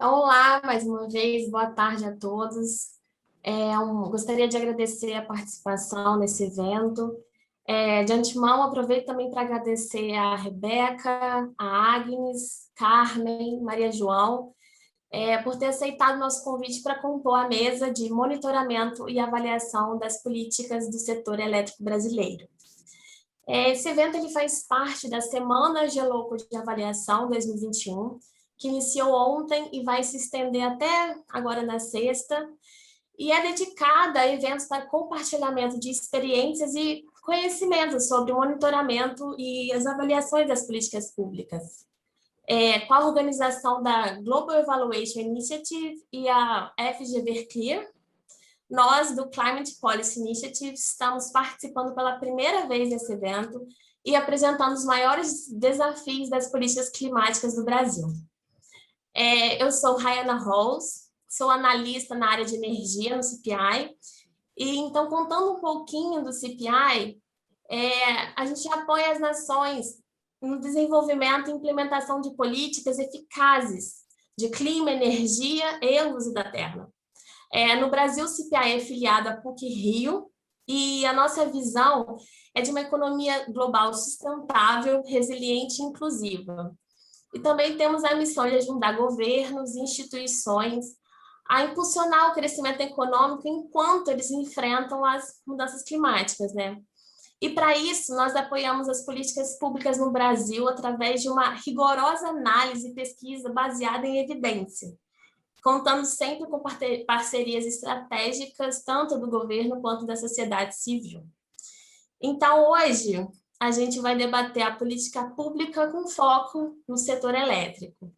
Olá, mais uma vez, boa tarde a todos. Gostaria de agradecer a participação nesse evento. De antemão, aproveito também para agradecer a Rebeca, a Agnes, Carmen, Maria João, por ter aceitado o nosso convite para compor a mesa de monitoramento e avaliação das políticas do setor elétrico brasileiro. Esse evento ele faz parte da Semana Geloco de Avaliação 2021, que iniciou ontem e vai se estender até agora na sexta, e é dedicada a eventos para compartilhamento de experiências e conhecimentos sobre o monitoramento e as avaliações das políticas públicas. Com a organização da Global Evaluation Initiative e a FGV Clear, nós, do Climate Policy Initiative, estamos participando pela primeira vez nesse evento e apresentando os maiores desafios das políticas climáticas do Brasil. Eu sou Rayana Rose, sou analista na área de energia no CPI, e então, contando um pouquinho do CPI, a gente apoia as nações no desenvolvimento e implementação de políticas eficazes de clima, energia e uso da terra. No Brasil, o CPI é filiado à PUC-Rio, e a nossa visão é de uma economia global sustentável, resiliente e inclusiva. E também temos a missão de ajudar governos e instituições a impulsionar o crescimento econômico enquanto eles enfrentam as mudanças climáticas, né? E para isso, nós apoiamos as políticas públicas no Brasil através de uma rigorosa análise e pesquisa baseada em evidência, contando sempre com parcerias estratégicas, tanto do governo quanto da sociedade civil. Então, hoje, a gente vai debater a política pública com foco no setor elétrico.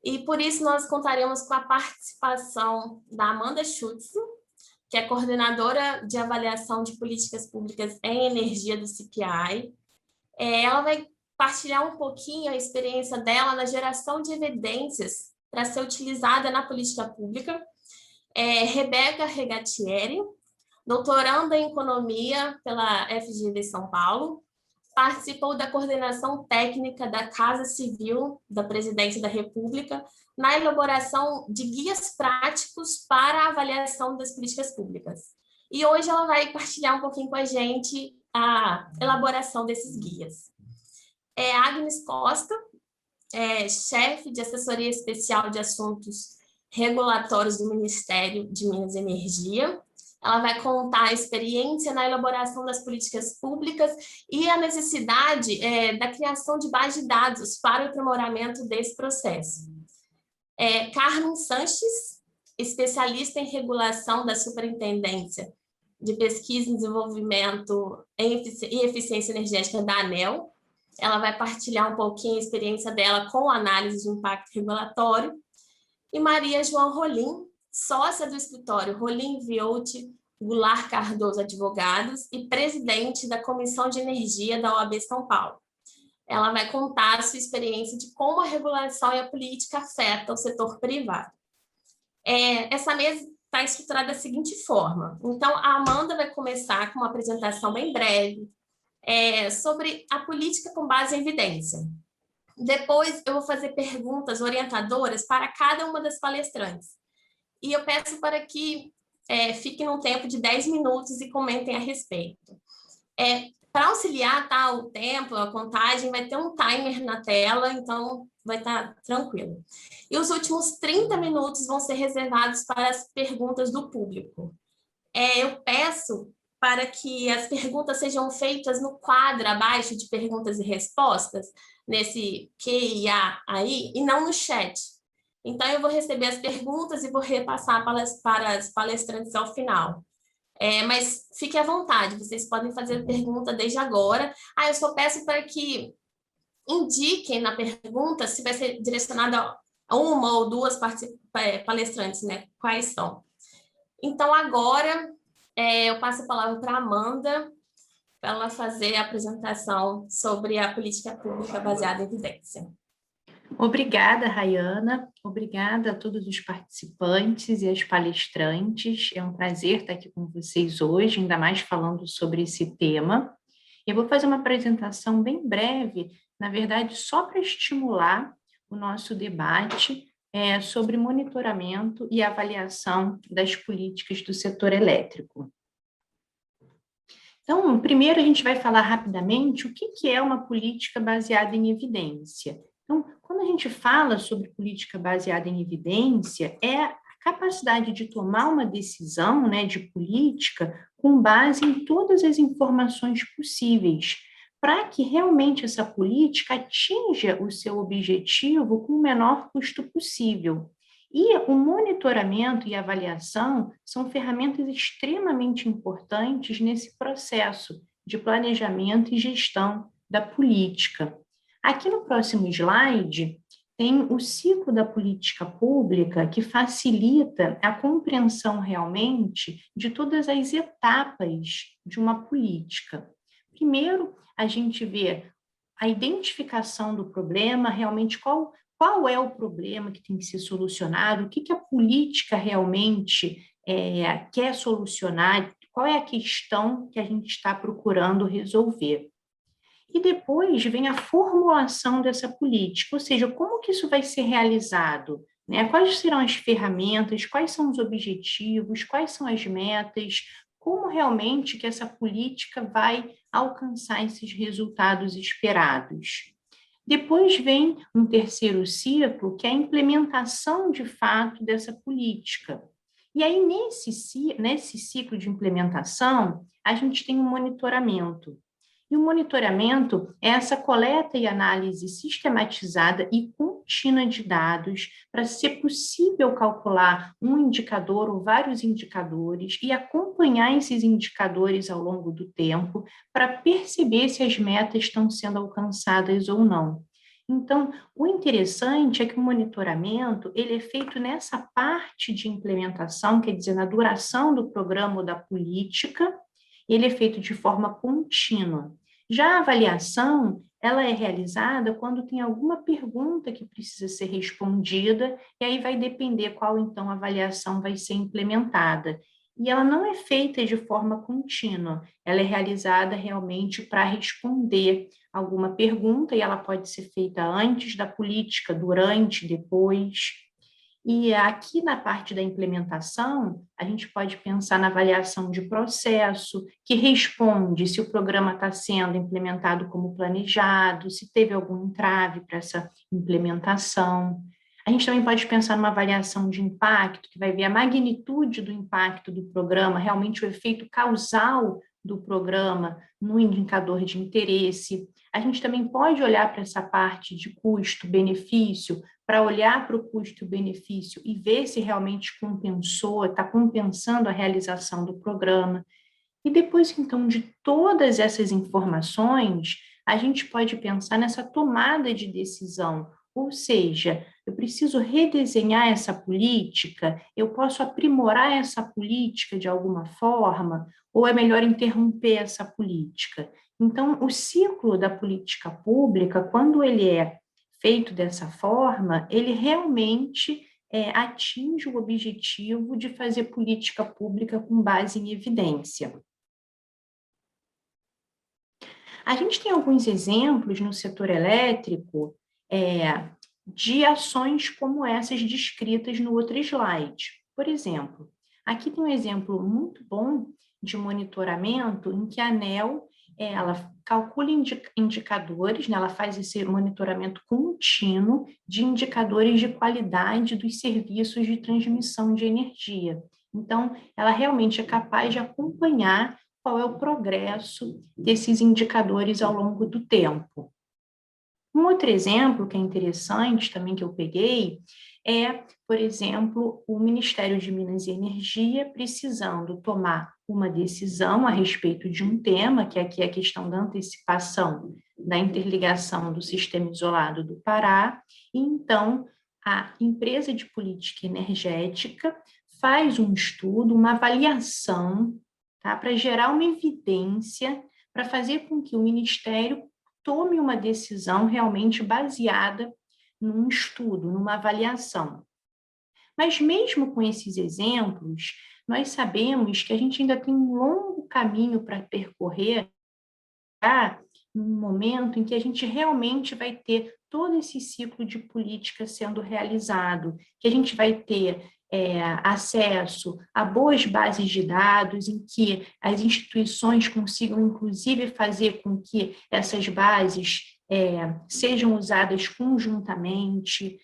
E, por isso, nós contaremos com a participação da Amanda Schutz, que é coordenadora de avaliação de políticas públicas em energia do CPI. Ela vai partilhar um pouquinho a experiência dela na geração de evidências para ser utilizada na política pública. Rebeca Regatieri, doutoranda em Economia pela FGV São Paulo, participou da coordenação técnica da Casa Civil da Presidência da República na elaboração de guias práticos para a avaliação das políticas públicas. E hoje ela vai partilhar um pouquinho com a gente a elaboração desses guias. Agnes Costa, chefe de assessoria especial de assuntos regulatórios do Ministério de Minas e Energia. Ela vai contar a experiência na elaboração das políticas públicas e a necessidade da criação de base de dados para o aprimoramento desse processo. Carmen Sanches, especialista em regulação da Superintendência de Pesquisa e Desenvolvimento e Eficiência Energética da ANEEL. Ela vai partilhar um pouquinho a experiência dela com análise de impacto regulatório. E Maria João Rolim, sócia do escritório Rolim Viotti Goulart Cardoso Advogados e presidente da Comissão de Energia da OAB São Paulo. Ela vai contar a sua experiência de como a regulação e a política afetam o setor privado. Essa mesa está estruturada da seguinte forma. Então, a Amanda vai começar com uma apresentação bem breve sobre a política com base em evidência. Depois, eu vou fazer perguntas orientadoras para cada uma das palestrantes. E eu peço para que fiquem num tempo de 10 minutos e comentem a respeito. Para auxiliar o tempo, a contagem, vai ter um timer na tela, então vai estar tranquilo. E os últimos 30 minutos vão ser reservados para as perguntas do público. Eu peço para que as perguntas sejam feitas no quadro abaixo de perguntas e respostas, nesse Q&A aí, e não no chat. Então, eu vou receber as perguntas e vou repassar para as palestrantes ao final. Mas fique à vontade, vocês podem fazer pergunta desde agora. Eu só peço para que indiquem na pergunta se vai ser direcionada a uma ou duas palestrantes, né? Quais são. Então, agora, eu passo a palavra para a Amanda, para ela fazer a apresentação sobre a política pública baseada em evidência. Obrigada, Rayana. Obrigada a todos os participantes e as palestrantes. É um prazer estar aqui com vocês hoje, ainda mais falando sobre esse tema. Eu vou fazer uma apresentação bem breve, na verdade, só para estimular o nosso debate, sobre monitoramento e avaliação das políticas do setor elétrico. Então, primeiro a gente vai falar rapidamente o que é uma política baseada em evidência. Então, quando a gente fala sobre política baseada em evidência, é a capacidade de tomar uma decisão, né, de política com base em todas as informações possíveis, para que realmente essa política atinja o seu objetivo com o menor custo possível. E o monitoramento e avaliação são ferramentas extremamente importantes nesse processo de planejamento e gestão da política. Aqui no próximo slide, tem o ciclo da política pública que facilita a compreensão realmente de todas as etapas de uma política. Primeiro, a gente vê a identificação do problema, realmente qual é o problema que tem que ser solucionado, o que a política realmente quer solucionar, qual é a questão que a gente está procurando resolver. E depois vem a formulação dessa política, ou seja, como que isso vai ser realizado, né? Quais serão as ferramentas, quais são os objetivos, quais são as metas, como realmente que essa política vai alcançar esses resultados esperados. Depois vem um terceiro ciclo, que é a implementação de fato dessa política. E aí, nesse ciclo de implementação, a gente tem um monitoramento. E o monitoramento é essa coleta e análise sistematizada e contínua de dados para ser possível calcular um indicador ou vários indicadores e acompanhar esses indicadores ao longo do tempo para perceber se as metas estão sendo alcançadas ou não. Então, o interessante é que o monitoramento ele é feito nessa parte de implementação, quer dizer, na duração do programa ou da política, ele é feito de forma contínua. Já a avaliação, ela é realizada quando tem alguma pergunta que precisa ser respondida, e aí vai depender qual, então, avaliação vai ser implementada. E ela não é feita de forma contínua, ela é realizada realmente para responder alguma pergunta, e ela pode ser feita antes da política, durante, depois. E aqui na parte da implementação, a gente pode pensar na avaliação de processo, que responde se o programa está sendo implementado como planejado, se teve algum entrave para essa implementação. A gente também pode pensar numa avaliação de impacto, que vai ver a magnitude do impacto do programa, realmente o efeito causal do programa no indicador de interesse. A gente também pode olhar para essa parte de custo-benefício, para olhar para o custo-benefício e ver se realmente compensou, está compensando a realização do programa. E depois, então, de todas essas informações, a gente pode pensar nessa tomada de decisão, ou seja, eu preciso redesenhar essa política, eu posso aprimorar essa política de alguma forma, ou é melhor interromper essa política? Então, o ciclo da política pública, quando ele é feito dessa forma, ele realmente atinge o objetivo de fazer política pública com base em evidência. A gente tem alguns exemplos no setor elétrico de ações como essas descritas no outro slide. Por exemplo, aqui tem um exemplo muito bom de monitoramento em que a ANEEL ela calcula indicadores, né? Ela faz esse monitoramento contínuo de indicadores de qualidade dos serviços de transmissão de energia. Então, ela realmente é capaz de acompanhar qual é o progresso desses indicadores ao longo do tempo. Um outro exemplo que é interessante também que eu peguei é, por exemplo, o Ministério de Minas e Energia precisando tomar uma decisão a respeito de um tema, que aqui é a questão da antecipação da interligação do sistema isolado do Pará, e então a empresa de política energética faz um estudo, uma avaliação, tá, para gerar uma evidência, para fazer com que o Ministério tome uma decisão realmente baseada num estudo, numa avaliação. Mas mesmo com esses exemplos, nós sabemos que a gente ainda tem um longo caminho para percorrer, num momento em que a gente realmente vai ter todo esse ciclo de política sendo realizado, que a gente vai ter acesso a boas bases de dados, em que as instituições consigam, inclusive, fazer com que essas bases sejam usadas conjuntamente,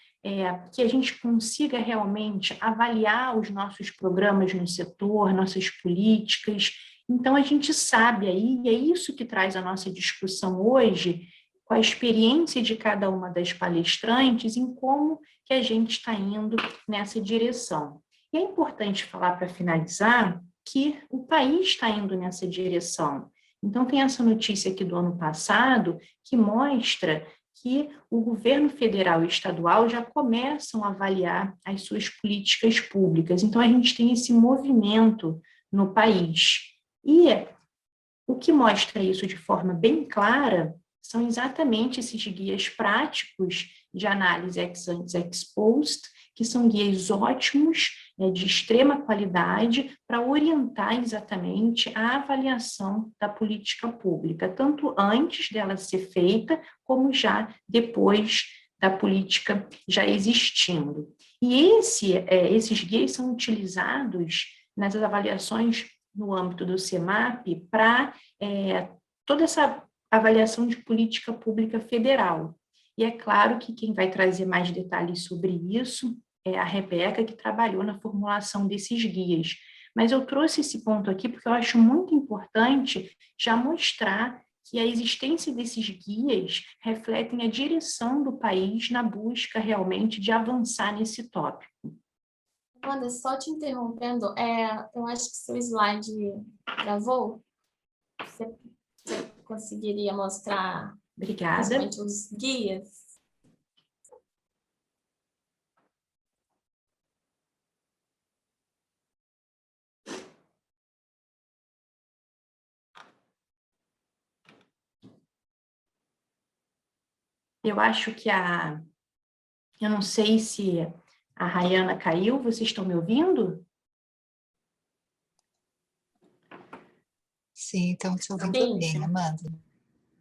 que a gente consiga realmente avaliar os nossos programas no setor, nossas políticas. Então, a gente sabe aí, e é isso que traz a nossa discussão hoje, com a experiência de cada uma das palestrantes, em como que a gente está indo nessa direção. E é importante falar, para finalizar, que o país está indo nessa direção. Então, tem essa notícia aqui do ano passado que mostra que o governo federal e estadual já começam a avaliar as suas políticas públicas. Então, a gente tem esse movimento no país. E o que mostra isso de forma bem clara são exatamente esses guias práticos de análise ex ante ex post, que são guias ótimos, de extrema qualidade, para orientar exatamente a avaliação da política pública, tanto antes dela ser feita, como já depois da política já existindo. E esses guias são utilizados nas avaliações no âmbito do CEMAP para toda essa avaliação de política pública federal. E é claro que quem vai trazer mais detalhes sobre isso é a Rebeca, que trabalhou na formulação desses guias. Mas eu trouxe esse ponto aqui porque eu acho muito importante já mostrar que a existência desses guias refletem a direção do país na busca realmente de avançar nesse tópico. Amanda, só te interrompendo, eu acho que seu slide travou. Você conseguiria mostrar principalmente os guias? Eu acho que eu não sei se a Rayana caiu, vocês estão me ouvindo? Sim, então te ouvindo bem, Amanda.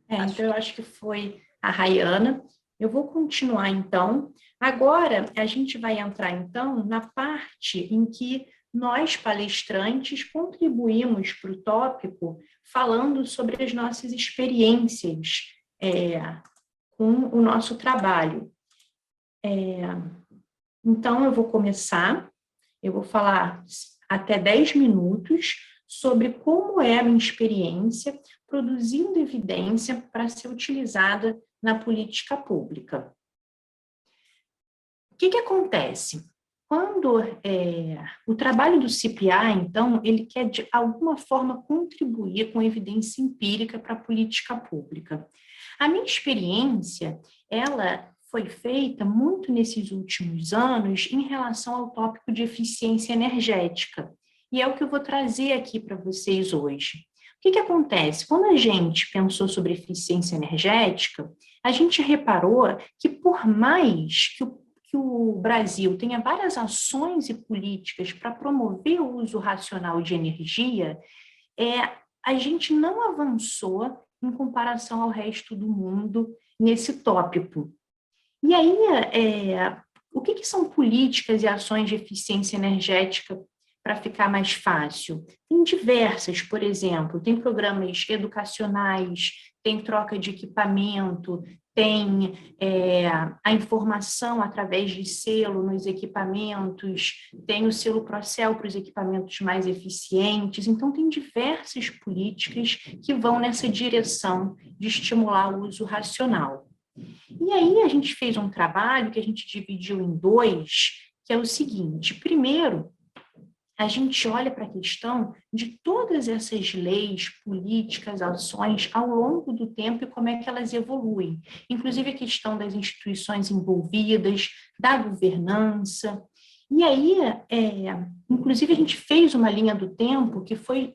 Então eu acho que foi a Rayana. Eu vou continuar, então. Agora, a gente vai entrar, então, na parte em que nós, palestrantes, contribuímos para o tópico falando sobre as nossas experiências com o nosso trabalho. Então, eu vou começar, eu vou falar até 10 minutos sobre como é a minha experiência produzindo evidência para ser utilizada na política pública. O que acontece? Quando o trabalho do CPA, então, ele quer de alguma forma contribuir com evidência empírica para a política pública. A minha experiência, ela foi feita muito nesses últimos anos em relação ao tópico de eficiência energética. E é o que eu vou trazer aqui para vocês hoje. O que acontece? Quando a gente pensou sobre eficiência energética, a gente reparou que por mais que o Brasil tenha várias ações e políticas para promover o uso racional de energia, a gente não avançou em comparação ao resto do mundo nesse tópico. E aí, o que são políticas e ações de eficiência energética para ficar mais fácil? Tem diversas, por exemplo, tem programas educacionais, tem troca de equipamento, tem a informação através de selo nos equipamentos, tem o selo Procel para os equipamentos mais eficientes. Então, tem diversas políticas que vão nessa direção de estimular o uso racional. E aí a gente fez um trabalho que a gente dividiu em dois, que é o seguinte: primeiro, a gente olha para a questão de todas essas leis, políticas, ações ao longo do tempo e como é que elas evoluem. Inclusive a questão das instituições envolvidas, da governança. E aí, inclusive a gente fez uma linha do tempo que foi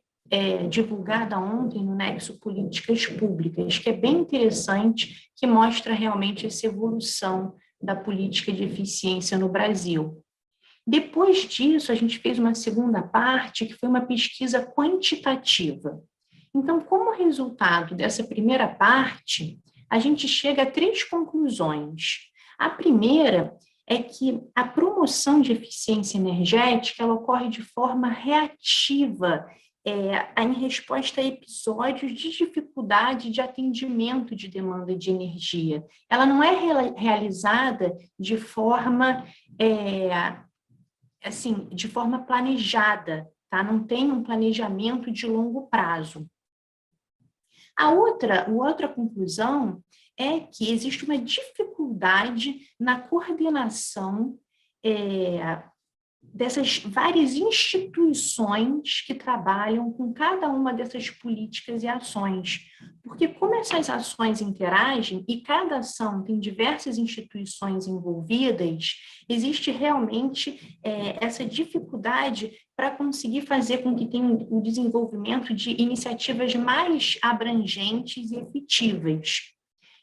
divulgada ontem no Nexo Políticas Públicas, que é bem interessante, que mostra realmente essa evolução da política de eficiência no Brasil. Depois disso, a gente fez uma segunda parte, que foi uma pesquisa quantitativa. Então, como resultado dessa primeira parte, a gente chega a 3 conclusões. A primeira é que a promoção de eficiência energética ela ocorre de forma reativa, em resposta a episódios de dificuldade de atendimento de demanda de energia. Ela não é realizada de forma, de forma planejada, tá? Não tem um planejamento de longo prazo. A outra conclusão é que existe uma dificuldade na coordenação dessas várias instituições que trabalham com cada uma dessas políticas e ações. Porque como essas ações interagem e cada ação tem diversas instituições envolvidas, existe realmente essa dificuldade para conseguir fazer com que tenha o desenvolvimento de iniciativas mais abrangentes e efetivas.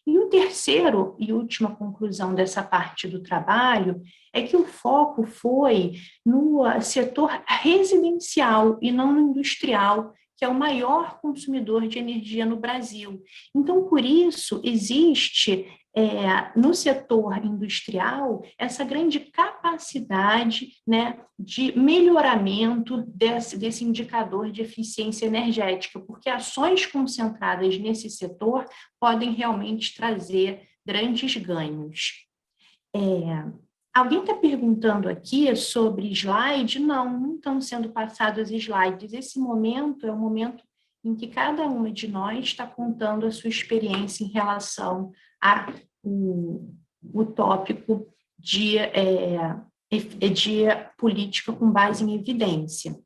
E o terceiro e última conclusão dessa parte do trabalho é que o foco foi no setor residencial e não no industrial, que é o maior consumidor de energia no Brasil. Então, por isso, existe no setor industrial essa grande capacidade, né, de melhoramento desse indicador de eficiência energética, porque ações concentradas nesse setor podem realmente trazer grandes ganhos. Alguém está perguntando aqui sobre slide? Não estão sendo passados slides. Esse momento é o momento em que cada uma de nós está contando a sua experiência em relação ao tópico de política com base em evidência.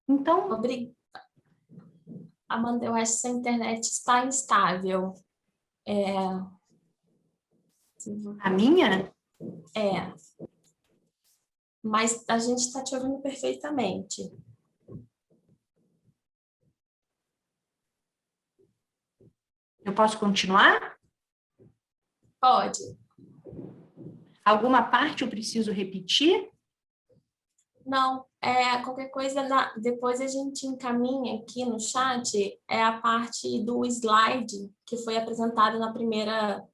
Então... Obrigada. Amanda, eu acho que a internet está instável. A minha? Mas a gente está te ouvindo perfeitamente. Eu posso continuar? Pode. Alguma parte eu preciso repetir? Não, qualquer coisa, depois a gente encaminha aqui no chat a parte do slide que foi apresentada na primeira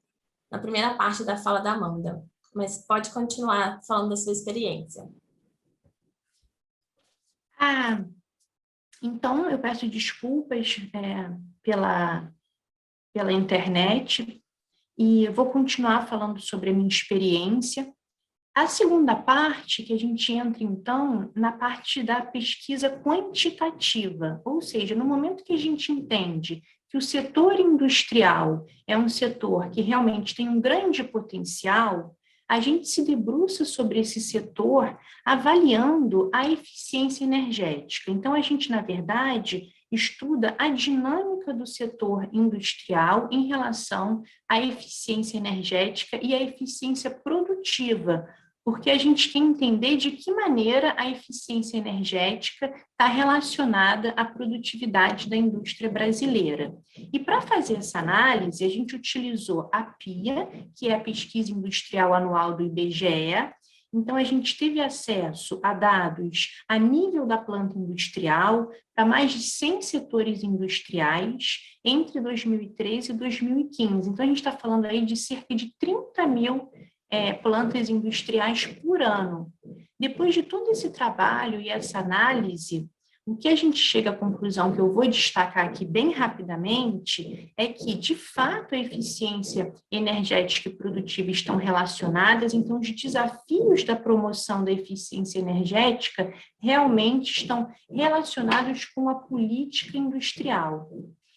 parte da fala da Amanda. Mas pode continuar falando da sua experiência. Então, eu peço desculpas pela internet e vou continuar falando sobre a minha experiência. A segunda parte, que a gente entra, então, na parte da pesquisa quantitativa, ou seja, no momento que a gente entende que o setor industrial é um setor que realmente tem um grande potencial, a gente se debruça sobre esse setor avaliando a eficiência energética. Então, a gente, na verdade, estuda a dinâmica do setor industrial em relação à eficiência energética e à eficiência produtiva, porque a gente quer entender de que maneira a eficiência energética está relacionada à produtividade da indústria brasileira. E para fazer essa análise, a gente utilizou a PIA, que é a Pesquisa Industrial Anual do IBGE. Então, a gente teve acesso a dados a nível da planta industrial para mais de 100 setores industriais entre 2013 e 2015. Então, a gente está falando aí de cerca de 30 mil plantas industriais por ano. Depois de todo esse trabalho e essa análise, o que a gente chega à conclusão, que eu vou destacar aqui bem rapidamente, é que, de fato, a eficiência energética e produtiva estão relacionadas, então os desafios da promoção da eficiência energética realmente estão relacionados com a política industrial.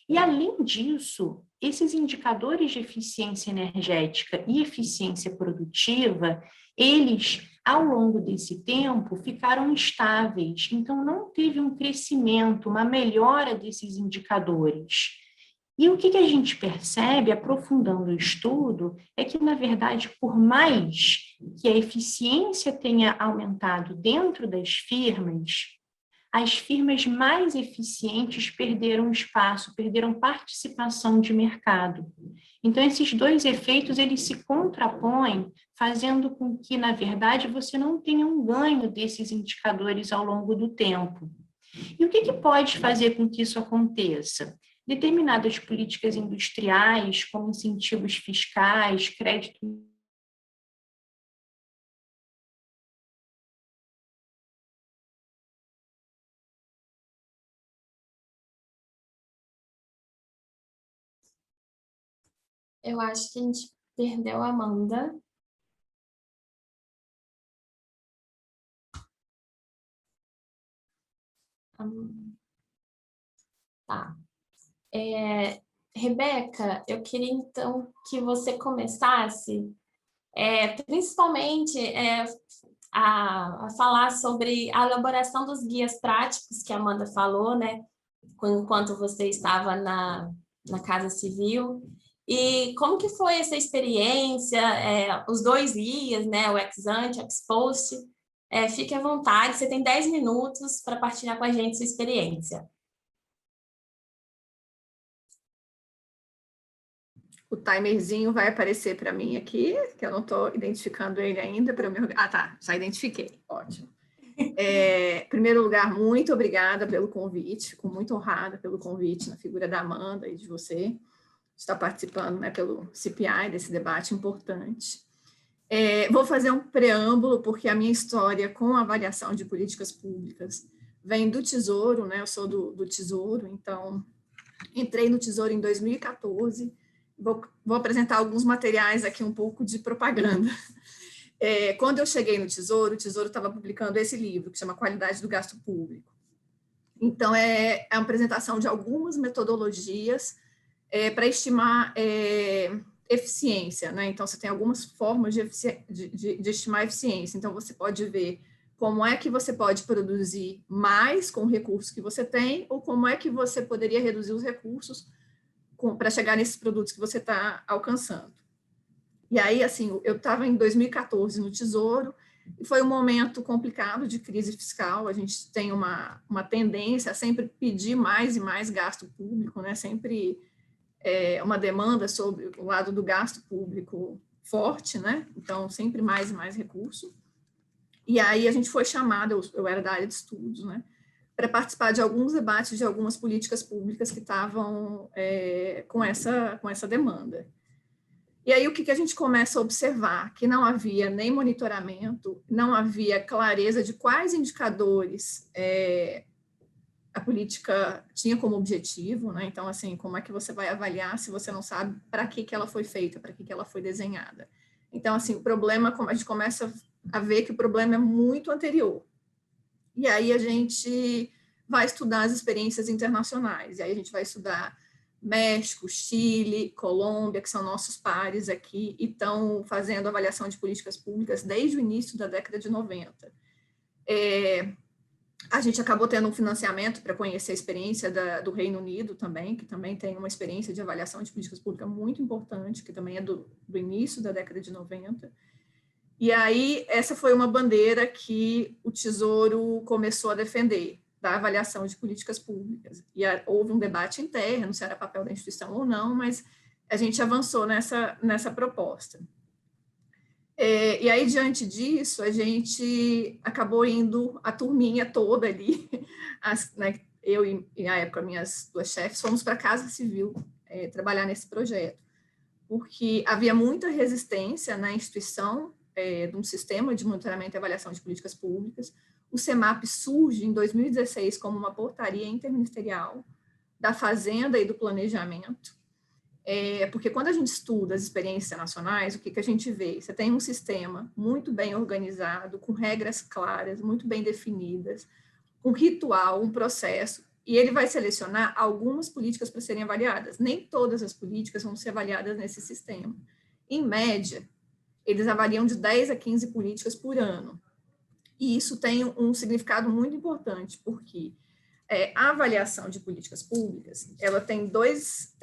E, além disso, esses indicadores de eficiência energética e eficiência produtiva, eles, ao longo desse tempo, ficaram estáveis. Então, não teve um crescimento, uma melhora desses indicadores. E o que a gente percebe, aprofundando o estudo, é que, na verdade, por mais que a eficiência tenha aumentado dentro das firmas, as firmas mais eficientes perderam espaço, perderam participação de mercado. Então, esses dois efeitos, eles se contrapõem, fazendo com que, na verdade, você não tenha um ganho desses indicadores ao longo do tempo. E o que pode fazer com que isso aconteça? determinadas políticas industriais, como incentivos fiscais, crédito. Eu acho que a gente perdeu a Amanda. Tá. Rebeca, eu queria então que você começasse, principalmente a falar sobre a elaboração dos guias práticos que a Amanda falou, né? Enquanto você estava na Casa Civil. E como que foi essa experiência, os 2 guias, né? O ex-ante, ex-post. Fique à vontade, você tem 10 minutos para partilhar com a gente sua experiência. O timerzinho vai aparecer para mim aqui, que eu não estou identificando ele ainda. Ah, tá, já identifiquei, ótimo. Em primeiro lugar, muito obrigada pelo convite, fico muito honrada pelo convite na figura da Amanda e de você, estar participando, né, pelo CPI, desse debate importante. Vou fazer um preâmbulo, porque a minha história com a avaliação de políticas públicas vem do Tesouro, né, eu sou do Tesouro, então entrei no Tesouro em 2014, vou apresentar alguns materiais aqui, um pouco de propaganda. Quando eu cheguei no Tesouro, o Tesouro estava publicando esse livro, que chama Qualidade do Gasto Público. Então, é a apresentação de algumas metodologias para estimar eficiência, né? Então, você tem algumas formas de estimar eficiência. Então, você pode ver como é que você pode produzir mais com o recurso que você tem, ou como é que você poderia reduzir os recursos para chegar nesses produtos que você está alcançando. E aí, assim, eu estava em 2014 no Tesouro, e foi um momento complicado de crise fiscal. A gente tem uma tendência a sempre pedir mais e mais gasto público, né? Sempre uma demanda sobre o lado do gasto público forte, né? Então, sempre mais e mais recurso. E aí a gente foi chamado, eu era da área de estudos, né? Para participar de alguns debates de algumas políticas públicas que estavam com essa demanda. E aí o que a gente começa a observar? Que não havia nem monitoramento, não havia clareza de quais indicadores a política tinha como objetivo, né? Então, assim, como é que você vai avaliar se você não sabe para que ela foi feita, para que ela foi desenhada? Então, assim, o problema, a gente começa a ver que o problema é muito anterior. E aí a gente vai estudar as experiências internacionais, e aí a gente vai estudar México, Chile, Colômbia, que são nossos pares aqui, e estão fazendo avaliação de políticas públicas desde o início da década de 90. A gente acabou tendo um financiamento para conhecer a experiência do Reino Unido também, que também tem uma experiência de avaliação de políticas públicas muito importante, que também é do início da década de 90. E aí, essa foi uma bandeira que o Tesouro começou a defender, da avaliação de políticas públicas. E houve um debate interno, se era papel da instituição ou não, mas a gente avançou nessa proposta. E aí, diante disso, a gente acabou indo, a turminha toda ali, né, eu e, na época, minhas 2 chefes, fomos para a Casa Civil trabalhar nesse projeto, porque havia muita resistência na instituição de um sistema de monitoramento e avaliação de políticas públicas. O CEMAP surge em 2016 como uma portaria interministerial da Fazenda e do Planejamento, porque quando a gente estuda as experiências nacionais, o que a gente vê? Você tem um sistema muito bem organizado, com regras claras, muito bem definidas, um ritual, um processo, e ele vai selecionar algumas políticas para serem avaliadas. Nem todas as políticas vão ser avaliadas nesse sistema. Em média, eles avaliam de 10 a 15 políticas por ano. E isso tem um significado muito importante, porque a avaliação de políticas públicas, ela tem dois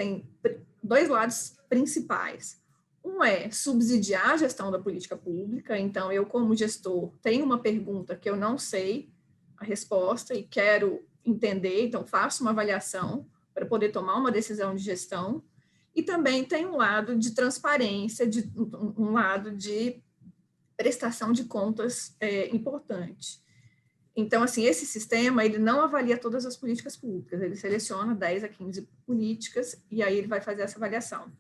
lados principais. Um é subsidiar a gestão da política pública, então eu, como gestor, tenho uma pergunta que eu não sei a resposta e quero entender, então faço uma avaliação para poder tomar uma decisão de gestão, e também tem um lado de transparência, um lado de prestação de contas importante. Então, assim, esse sistema, ele não avalia todas as políticas públicas, ele seleciona 10 a 15 políticas e aí ele vai fazer essa avaliação.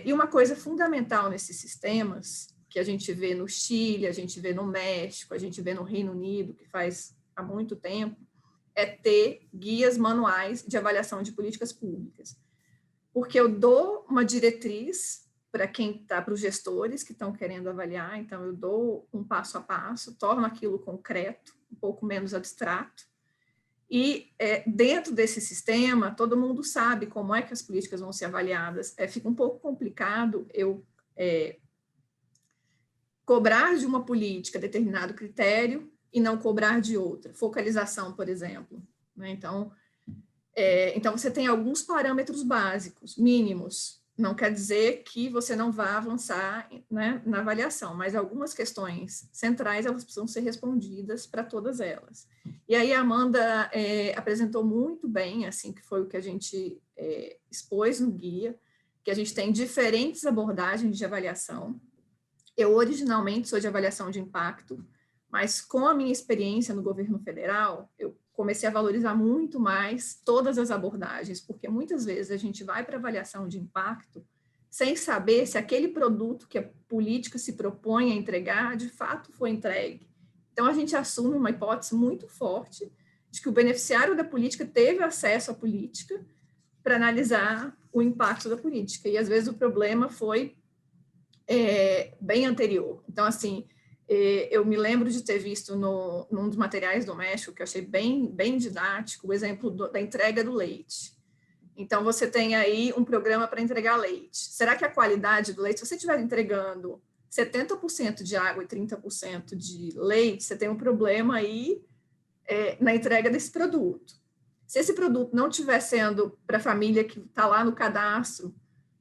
E uma coisa fundamental nesses sistemas, que a gente vê no Chile, a gente vê no México, a gente vê no Reino Unido, que faz há muito tempo, é ter guias manuais de avaliação de políticas públicas. Porque eu dou uma diretriz para quem está, para os gestores que estão querendo avaliar, então eu dou um passo a passo, torno aquilo concreto, um pouco menos abstrato, e dentro desse sistema, todo mundo sabe como é que as políticas vão ser avaliadas. Fica um pouco complicado eu cobrar de uma política determinado critério e não cobrar de outra. Focalização, por exemplo, né? Então, você tem alguns parâmetros básicos, mínimos. Não quer dizer que você não vá avançar, né, na avaliação, mas algumas questões centrais, elas precisam ser respondidas para todas elas. E aí a Amanda apresentou muito bem, assim, que foi o que a gente expôs no guia, que a gente tem diferentes abordagens de avaliação. Eu originalmente sou de avaliação de impacto, mas com a minha experiência no governo federal, eu comecei a valorizar muito mais todas as abordagens, porque muitas vezes a gente vai para avaliação de impacto sem saber se aquele produto que a política se propõe a entregar, de fato foi entregue. Então, a gente assume uma hipótese muito forte de que o beneficiário da política teve acesso à política para analisar o impacto da política, e às vezes o problema foi bem anterior. Então, assim, eu me lembro de ter visto num dos materiais do México, que eu achei bem didático, o exemplo da entrega do leite. Então, você tem aí um programa para entregar leite. Será que a qualidade do leite, se você estiver entregando 70% de água e 30% de leite, você tem um problema aí na entrega desse produto. Se esse produto não estiver sendo para a família que está lá no cadastro,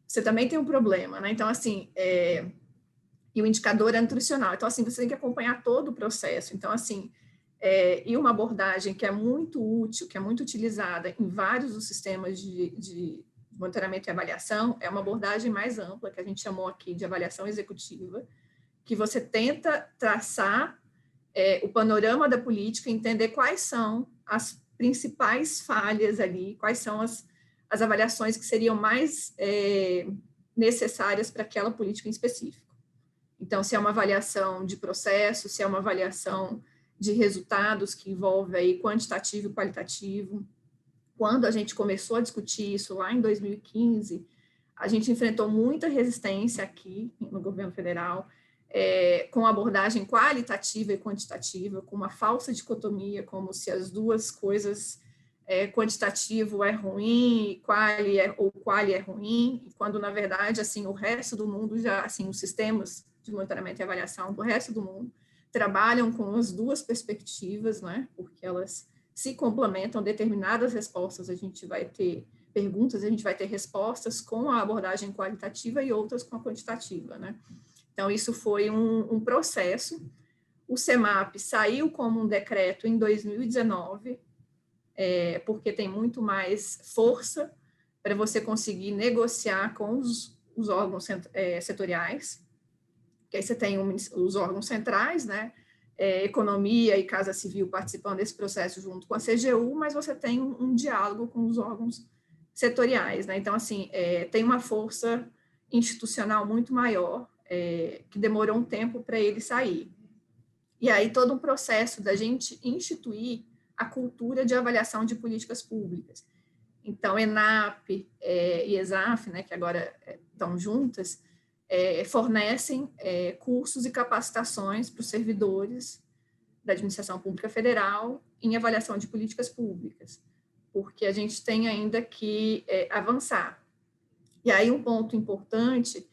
você também tem um problema, né? Então, assim, e o indicador é nutricional. Então, assim, você tem que acompanhar todo o processo. Então, assim, e uma abordagem que é muito útil, que é muito utilizada em vários dos sistemas de monitoramento e avaliação, é uma abordagem mais ampla, que a gente chamou aqui de avaliação executiva, que você tenta traçar o panorama da política, entender quais são as principais falhas ali, quais são as avaliações que seriam mais necessárias para aquela política em específico. Então, se é uma avaliação de processo, se é uma avaliação de resultados que envolve aí quantitativo e qualitativo. Quando a gente começou a discutir isso lá em 2015, a gente enfrentou muita resistência aqui no governo federal, com abordagem qualitativa e quantitativa, com uma falsa dicotomia, como se as duas coisas, quantitativo é ruim, quali é ruim, quando, na verdade, assim, o resto do mundo já, assim, os sistemas de monitoramento e avaliação do resto do mundo trabalham com as duas perspectivas, né, porque elas se complementam. Determinadas respostas a gente vai ter perguntas, a gente vai ter respostas com a abordagem qualitativa e outras com a quantitativa, né. Então, isso foi um processo. O CEMAP saiu como um decreto em 2019, porque tem muito mais força para você conseguir negociar com os órgãos setoriais, que aí você tem os órgãos centrais, né, Economia e Casa Civil participando desse processo junto com a CGU, mas você tem um diálogo com os órgãos setoriais, né. Então, assim, tem uma força institucional muito maior, que demorou um tempo para ele sair. E aí todo um processo da gente instituir a cultura de avaliação de políticas públicas. Então, ENAP e ESAF, né, que agora estão juntas, fornecem cursos e capacitações para os servidores da administração pública federal em avaliação de políticas públicas, porque a gente tem ainda que avançar. E aí um ponto importante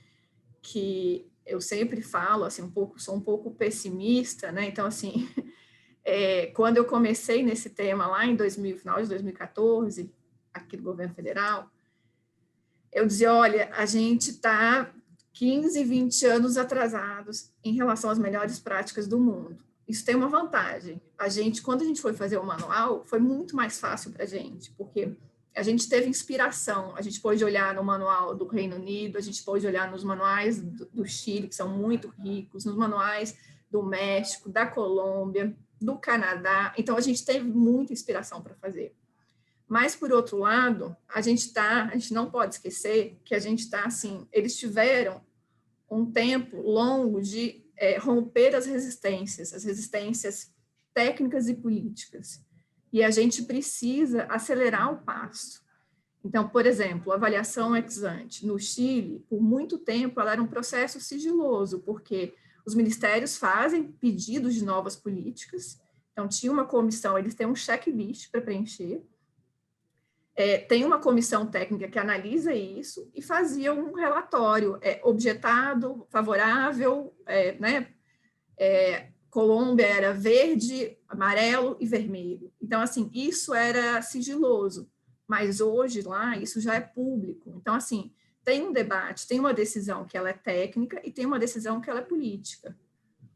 que eu sempre falo, assim, sou um pouco pessimista, né? Então, assim, quando eu comecei nesse tema lá em final de 2014, aqui do governo federal, eu dizia, olha, a gente está 15, 20 anos atrasados em relação às melhores práticas do mundo. Isso tem uma vantagem. Quando a gente foi fazer o manual, foi muito mais fácil para a gente, porque a gente teve inspiração, a gente pôde olhar no manual do Reino Unido, a gente pôde olhar nos manuais do Chile, que são muito ricos, nos manuais do México, da Colômbia, do Canadá. Então, a gente teve muita inspiração para fazer. Mas, por outro lado, a gente não pode esquecer que a gente está assim, eles tiveram um tempo longo de romper as resistências técnicas e políticas. E a gente precisa acelerar o passo. Então, por exemplo, a avaliação ex ante no Chile, por muito tempo, ela era um processo sigiloso, porque os ministérios fazem pedidos de novas políticas, então tinha uma comissão, eles têm um checklist para preencher, tem uma comissão técnica que analisa isso e fazia um relatório objetado, favorável, né? Colômbia era verde, amarelo e vermelho. Então, assim, isso era sigiloso, mas hoje lá isso já é público. Então, assim, tem um debate, tem uma decisão que ela é técnica e tem uma decisão que ela é política.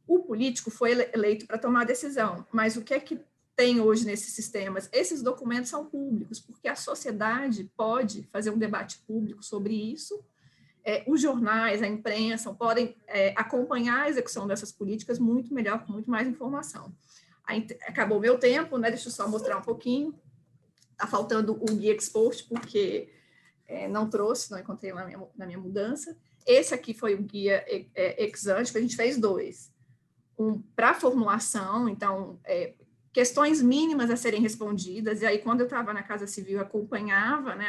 O político foi eleito para tomar a decisão, mas o que é que tem hoje nesses sistemas? Esses documentos são públicos, porque a sociedade pode fazer um debate público sobre isso, os jornais, a imprensa podem acompanhar a execução dessas políticas muito melhor, com muito mais informação. Acabou o meu tempo, né? Deixa eu só mostrar um pouquinho. Está faltando o guia Expost, porque não trouxe, não encontrei na minha mudança. Esse aqui foi o guia ex ante, que a gente fez 2. Um para formulação, então, questões mínimas a serem respondidas, e aí quando eu estava na Casa Civil, eu acompanhava, né,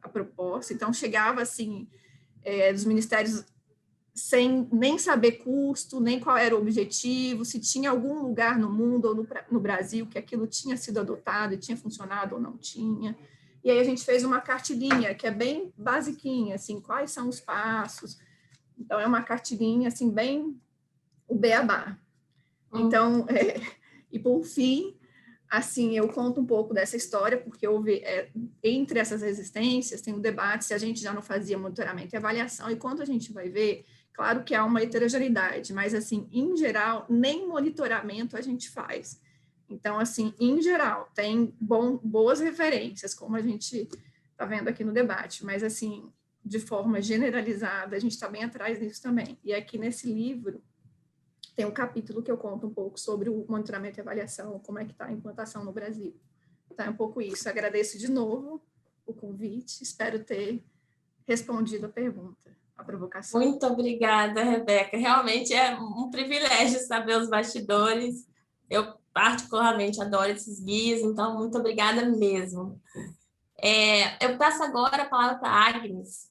a proposta, então chegava assim, dos ministérios sem nem saber custo, nem qual era o objetivo, se tinha algum lugar no mundo ou no Brasil que aquilo tinha sido adotado e tinha funcionado ou não tinha. E aí a gente fez uma cartilhinha que é bem basiquinha, assim, quais são os passos. Então, é uma cartilhinha, assim, bem o beabá. Então, e por fim, assim, eu conto um pouco dessa história, porque houve, entre essas resistências, tem um debate se a gente já não fazia monitoramento e avaliação, e quando a gente vai ver, claro que há uma heterogeneidade, mas, assim, em geral, nem monitoramento a gente faz. Então, assim, em geral, tem boas referências, como a gente está vendo aqui no debate, mas, assim, de forma generalizada, a gente está bem atrás disso também. E aqui nesse livro, tem um capítulo que eu conto um pouco sobre o monitoramento e avaliação, como é que está a implantação no Brasil. Então, é um pouco isso. Agradeço de novo o convite, espero ter respondido a pergunta, a provocação. Muito obrigada, Rebeca. Realmente é um privilégio saber os bastidores. Eu particularmente adoro esses guias, então muito obrigada mesmo. Eu passo agora a palavra para a Agnes.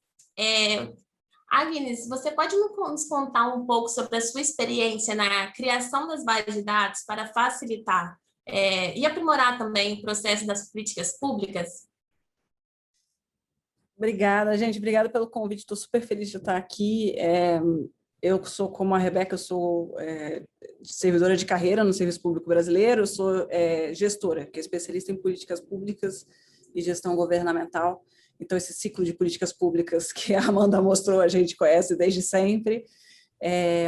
Agnes, você pode nos contar um pouco sobre a sua experiência na criação das bases de dados para facilitar e aprimorar também o processo das políticas públicas? Obrigada, gente. Obrigada pelo convite. Estou super feliz de estar aqui. Eu sou, como a Rebeca, eu sou servidora de carreira no Serviço Público Brasileiro, eu sou gestora, que é especialista em políticas públicas e gestão governamental. Então, esse ciclo de políticas públicas que a Amanda mostrou, a gente conhece desde sempre.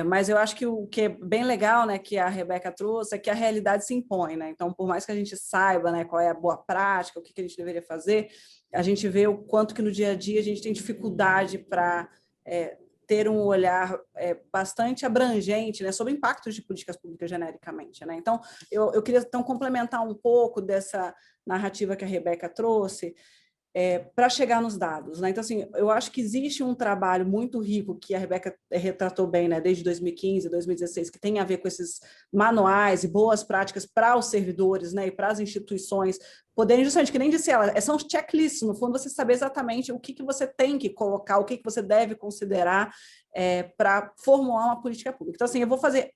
Mas eu acho que o que é bem legal, né, que a Rebeca trouxe, é que a realidade se impõe, né? Então, por mais que a gente saiba, né, qual é a boa prática, o que a gente deveria fazer, a gente vê o quanto que no dia a dia a gente tem dificuldade para ter um olhar bastante abrangente, né, sobre impactos de políticas públicas genericamente, né? Então, eu queria então complementar um pouco dessa narrativa que a Rebeca trouxe, para chegar nos dados, né? Então, assim, eu acho que existe um trabalho muito rico que a Rebeca retratou bem, né, desde 2015, 2016, que tem a ver com esses manuais e boas práticas para os servidores, né, e para as instituições poderem, justamente, que nem disse ela, são os checklists, no fundo, você saber exatamente o que você tem que colocar, o que você deve considerar para formular uma política pública. Então, assim, eu vou fazer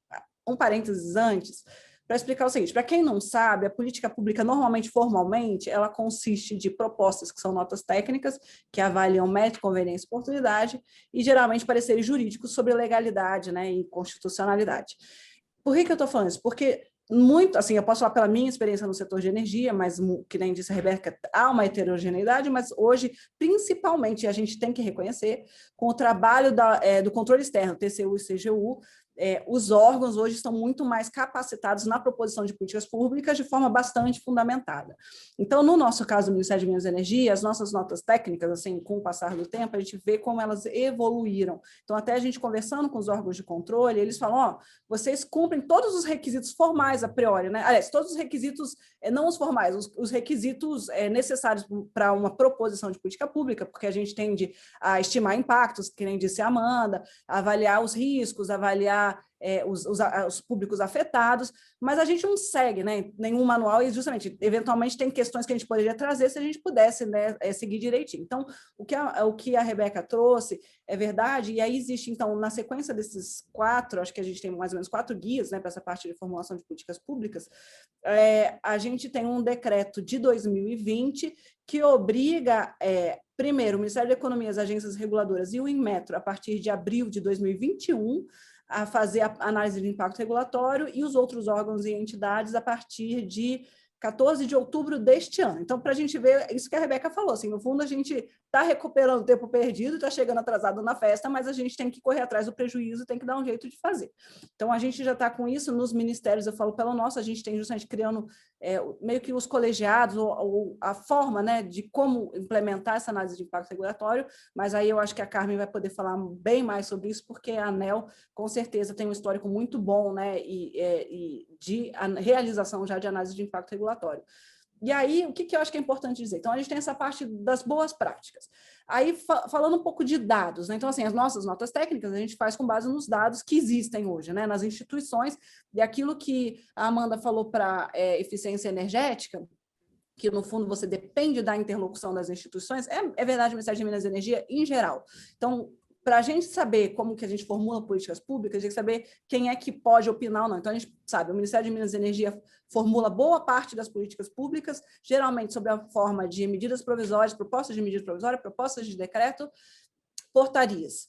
um parênteses antes, para explicar o seguinte, para quem não sabe, a política pública, normalmente, formalmente, ela consiste de propostas que são notas técnicas, que avaliam mérito, conveniência e oportunidade, e, geralmente, pareceres jurídicos sobre legalidade, né, e constitucionalidade. Por que eu estou falando isso? Porque muito, assim, eu posso falar pela minha experiência no setor de energia, mas, que nem disse a Rebeca, há uma heterogeneidade, mas hoje, principalmente, a gente tem que reconhecer, com o trabalho do controle externo, TCU e CGU, os órgãos hoje estão muito mais capacitados na proposição de políticas públicas de forma bastante fundamentada. Então, no nosso caso do Ministério de Minas e Energia, as nossas notas técnicas, assim, com o passar do tempo, a gente vê como elas evoluíram. Então, até a gente conversando com os órgãos de controle, eles falam, vocês cumprem todos os requisitos formais a priori, né? Aliás, todos os requisitos, não os formais, os requisitos necessários para uma proposição de política pública, porque a gente tende a estimar impactos, que nem disse a Amanda, avaliar os riscos, avaliar os públicos afetados, mas a gente não segue, né, nenhum manual e justamente, eventualmente, tem questões que a gente poderia trazer se a gente pudesse, né, seguir direitinho. Então, o que a Rebeca trouxe é verdade, e aí existe, então, na sequência desses 4, acho que a gente tem mais ou menos 4 guias, né, para essa parte de formulação de políticas públicas, a gente tem um decreto de 2020 que obriga, primeiro, o Ministério da Economia, as agências reguladoras e o Inmetro, a partir de abril de 2021, a fazer a análise de impacto regulatório e os outros órgãos e entidades a partir de 14 de outubro deste ano. Então, para a gente ver, isso que a Rebeca falou, assim, no fundo a gente está recuperando o tempo perdido, está chegando atrasado na festa, mas a gente tem que correr atrás do prejuízo, tem que dar um jeito de fazer. Então, a gente já está com isso nos ministérios, eu falo pelo nosso, a gente tem justamente criando meio que os colegiados, ou a forma, né, de como implementar essa análise de impacto regulatório, mas aí eu acho que a Carmen vai poder falar bem mais sobre isso, porque a ANEEL, com certeza, tem um histórico muito bom, né, e de realização já de análise de impacto regulatório. E aí, o que eu acho que é importante dizer? Então, a gente tem essa parte das boas práticas. Aí, falando um pouco de dados, né? Então, assim, as nossas notas técnicas a gente faz com base nos dados que existem hoje, né? Nas instituições, e aquilo que a Amanda falou para eficiência energética, que, no fundo, você depende da interlocução das instituições, é verdade, o Ministério de Minas e Energia em geral. Então, para a gente saber como que a gente formula políticas públicas, a gente tem que saber quem é que pode opinar ou não. Então, a gente sabe, o Ministério de Minas e Energia formula boa parte das políticas públicas, geralmente sob a forma de medidas provisórias, propostas de medida provisória, propostas de decreto, portarias.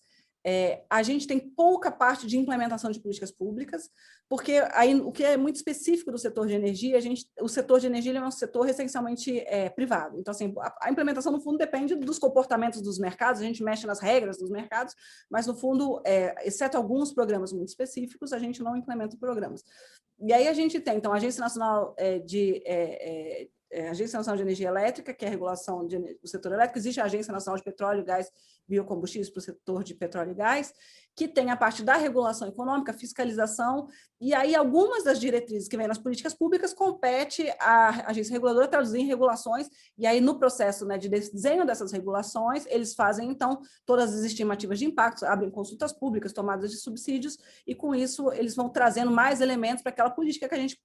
A gente tem pouca parte de implementação de políticas públicas, porque aí, o que é muito específico do setor de energia, o setor de energia é um setor essencialmente privado. Então, assim, a implementação, no fundo, depende dos comportamentos dos mercados, a gente mexe nas regras dos mercados, mas, no fundo, exceto alguns programas muito específicos, a gente não implementa programas. E aí a gente tem, então, a Agência Nacional Agência Nacional de Energia Elétrica, que é a regulação do setor elétrico, existe a Agência Nacional de Petróleo, Gás e Biocombustíveis para o setor de petróleo e gás, que tem a parte da regulação econômica, fiscalização, e aí algumas das diretrizes que vêm nas políticas públicas compete à agência reguladora traduzir em regulações, e aí no processo, né, de desenho dessas regulações, eles fazem, então, todas as estimativas de impactos, abrem consultas públicas, tomadas de subsídios, e com isso eles vão trazendo mais elementos para aquela política que a gente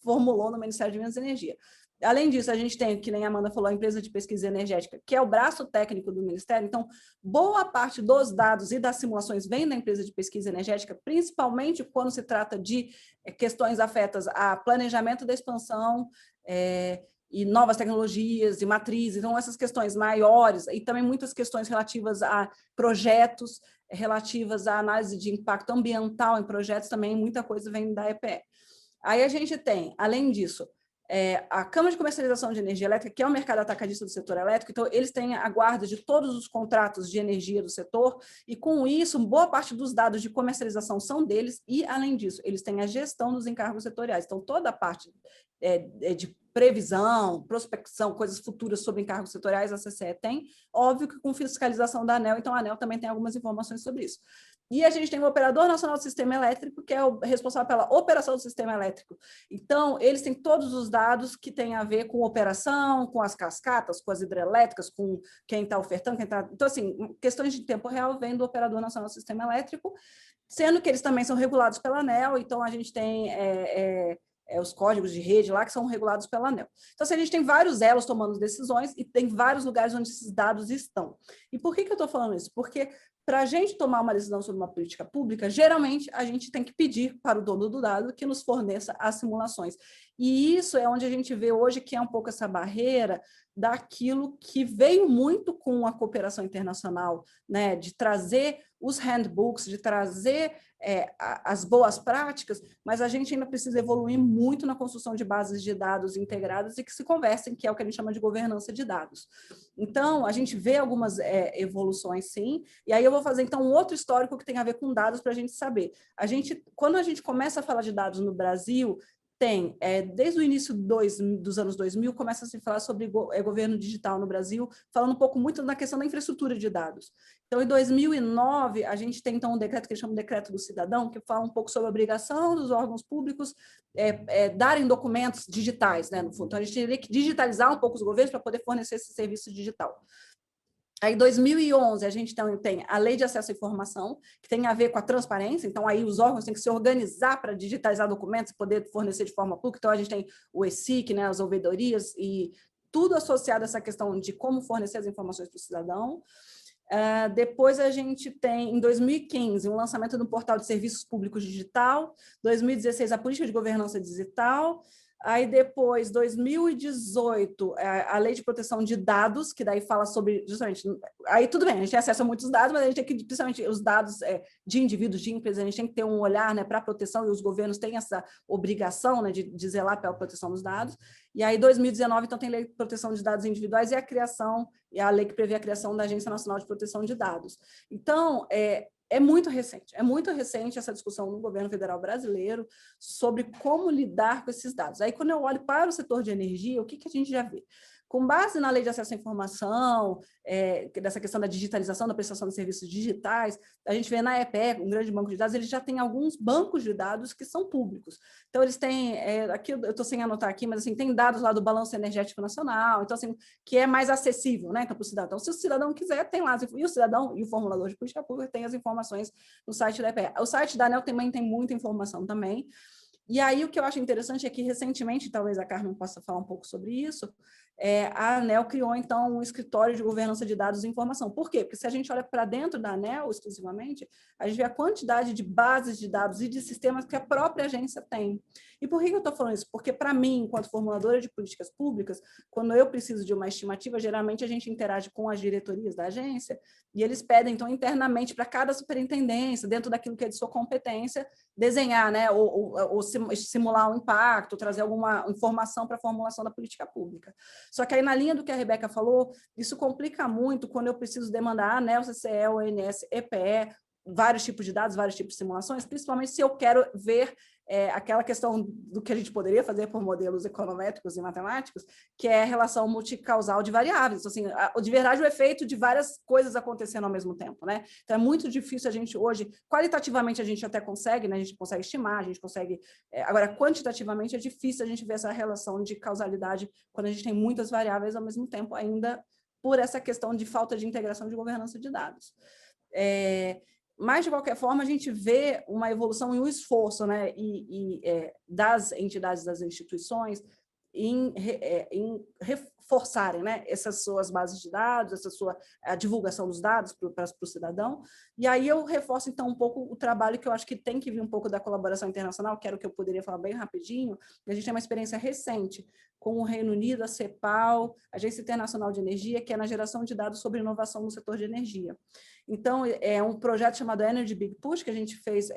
formulou no Ministério de Minas e Energia. Além disso, a gente tem, que nem a Amanda falou, a empresa de pesquisa energética, que é o braço técnico do Ministério. Então, boa parte dos dados e das simulações vem da empresa de pesquisa energética, principalmente quando se trata de questões afetas a planejamento da expansão e novas tecnologias e matrizes. Então, essas questões maiores e também muitas questões relativas a projetos, relativas à análise de impacto ambiental em projetos, também muita coisa vem da EPE. Aí a gente tem, além disso, a Câmara de Comercialização de Energia Elétrica, que é o mercado atacadista do setor elétrico, então eles têm a guarda de todos os contratos de energia do setor, e com isso, boa parte dos dados de comercialização são deles, e além disso, eles têm a gestão dos encargos setoriais. Então, toda a parte de previsão, prospecção, coisas futuras sobre encargos setoriais, a CCE tem, óbvio que com fiscalização da ANEEL, então a ANEEL também tem algumas informações sobre isso. E a gente tem o Operador Nacional do Sistema Elétrico, que é o responsável pela operação do sistema elétrico. Então, eles têm todos os dados que têm a ver com operação, com as cascatas, com as hidrelétricas, com quem está ofertando, quem está... Então, assim, questões de tempo real vêm do Operador Nacional do Sistema Elétrico, sendo que eles também são regulados pela ANEEL, então a gente tem os códigos de rede lá que são regulados pela ANEEL. Então, assim, a gente tem vários elos tomando decisões e tem vários lugares onde esses dados estão. E por que eu estou falando isso? Porque para a gente tomar uma decisão sobre uma política pública, geralmente a gente tem que pedir para o dono do dado que nos forneça as simulações. E isso é onde a gente vê hoje que é um pouco essa barreira daquilo que veio muito com a cooperação internacional, né, de trazer os handbooks, de trazer as boas práticas, mas a gente ainda precisa evoluir muito na construção de bases de dados integradas e que se conversem, que é o que a gente chama de governança de dados. Então, a gente vê algumas evoluções, sim, e aí eu vou fazer, então, um outro histórico que tem a ver com dados para a gente saber. Quando a gente começa a falar de dados no Brasil, desde o início dos anos 2000, começa a se falar sobre governo digital no Brasil, falando um pouco muito na questão da infraestrutura de dados. Então, em 2009, a gente tem, então, um decreto que eles chamam de Decreto do Cidadão, que fala um pouco sobre a obrigação dos órgãos públicos darem documentos digitais, né, no fundo. Então, a gente teria que digitalizar um pouco os governos para poder fornecer esse serviço digital. Aí, em 2011, a gente tem a Lei de Acesso à Informação, que tem a ver com a transparência, então aí os órgãos têm que se organizar para digitalizar documentos e poder fornecer de forma pública, então a gente tem o ESIC, né, as ouvidorias, e tudo associado a essa questão de como fornecer as informações para o cidadão. Depois a gente tem, em 2015, um lançamento do portal de serviços públicos digital, 2016, a política de governança digital, aí depois, 2018, a lei de proteção de dados, que daí fala sobre, justamente, aí tudo bem, a gente tem acesso a muitos dados, mas a gente tem que, principalmente os dados de indivíduos, de empresas, a gente tem que ter um olhar, né, para a proteção, e os governos têm essa obrigação, né, de zelar pela proteção dos dados. E aí, 2019, então, tem lei de proteção de dados individuais e a lei que prevê a criação da Agência Nacional de Proteção de Dados. Então, é muito recente essa discussão no governo federal brasileiro sobre como lidar com esses dados. Aí, quando eu olho para o setor de energia, o que a gente já vê? Com base na Lei de Acesso à Informação, dessa questão da digitalização da prestação de serviços digitais, a gente vê na EPE, um grande banco de dados, eles já têm alguns bancos de dados que são públicos. Então, eles têm, aqui eu estou sem anotar aqui, mas assim, tem dados lá do Balanço Energético Nacional, então, assim, que é mais acessível, né, então, para o cidadão. Então, se o cidadão quiser, tem lá, e o cidadão e o formulador de política pública tem as informações no site da EPE. O site da ANEEL também tem muita informação também. E aí, o que eu acho interessante é que, recentemente, talvez a Carmen possa falar um pouco sobre isso, a ANEEL criou, então, um escritório de governança de dados e informação. Por quê? Porque se a gente olha para dentro da ANEEL, exclusivamente, a gente vê a quantidade de bases de dados e de sistemas que a própria agência tem. E por que eu estou falando isso? Porque, para mim, enquanto formuladora de políticas públicas, quando eu preciso de uma estimativa, geralmente a gente interage com as diretorias da agência e eles pedem, então, internamente, para cada superintendência, dentro daquilo que é de sua competência, desenhar, né, ou simular um impacto, trazer alguma informação para a formulação da política pública. Só que aí, na linha do que a Rebeca falou, isso complica muito quando eu preciso demandar ANEEL, CCE, ONS, EPE, vários tipos de dados, vários tipos de simulações, principalmente se eu quero ver aquela questão do que a gente poderia fazer por modelos econométricos e matemáticos, que é a relação multicausal de variáveis. Então, assim, de verdade, o efeito de várias coisas acontecendo ao mesmo tempo, né? Então, é muito difícil a gente hoje, qualitativamente a gente até consegue, né? A gente consegue estimar, a gente consegue... agora, quantitativamente é difícil a gente ver essa relação de causalidade quando a gente tem muitas variáveis ao mesmo tempo, ainda por essa questão de falta de integração de governança de dados. Mas, de qualquer forma, a gente vê uma evolução e um esforço, né, das entidades, das instituições, em reforçarem, né, essas suas bases de dados, a divulgação dos dados para o cidadão. E aí eu reforço, então, um pouco o trabalho que eu acho que tem que vir um pouco da colaboração internacional, que era o que eu poderia falar bem rapidinho. A gente tem uma experiência recente com o Reino Unido, a CEPAL, Agência Internacional de Energia, que é na geração de dados sobre inovação no setor de energia. Então, é um projeto chamado Energy Big Push, que a gente fez,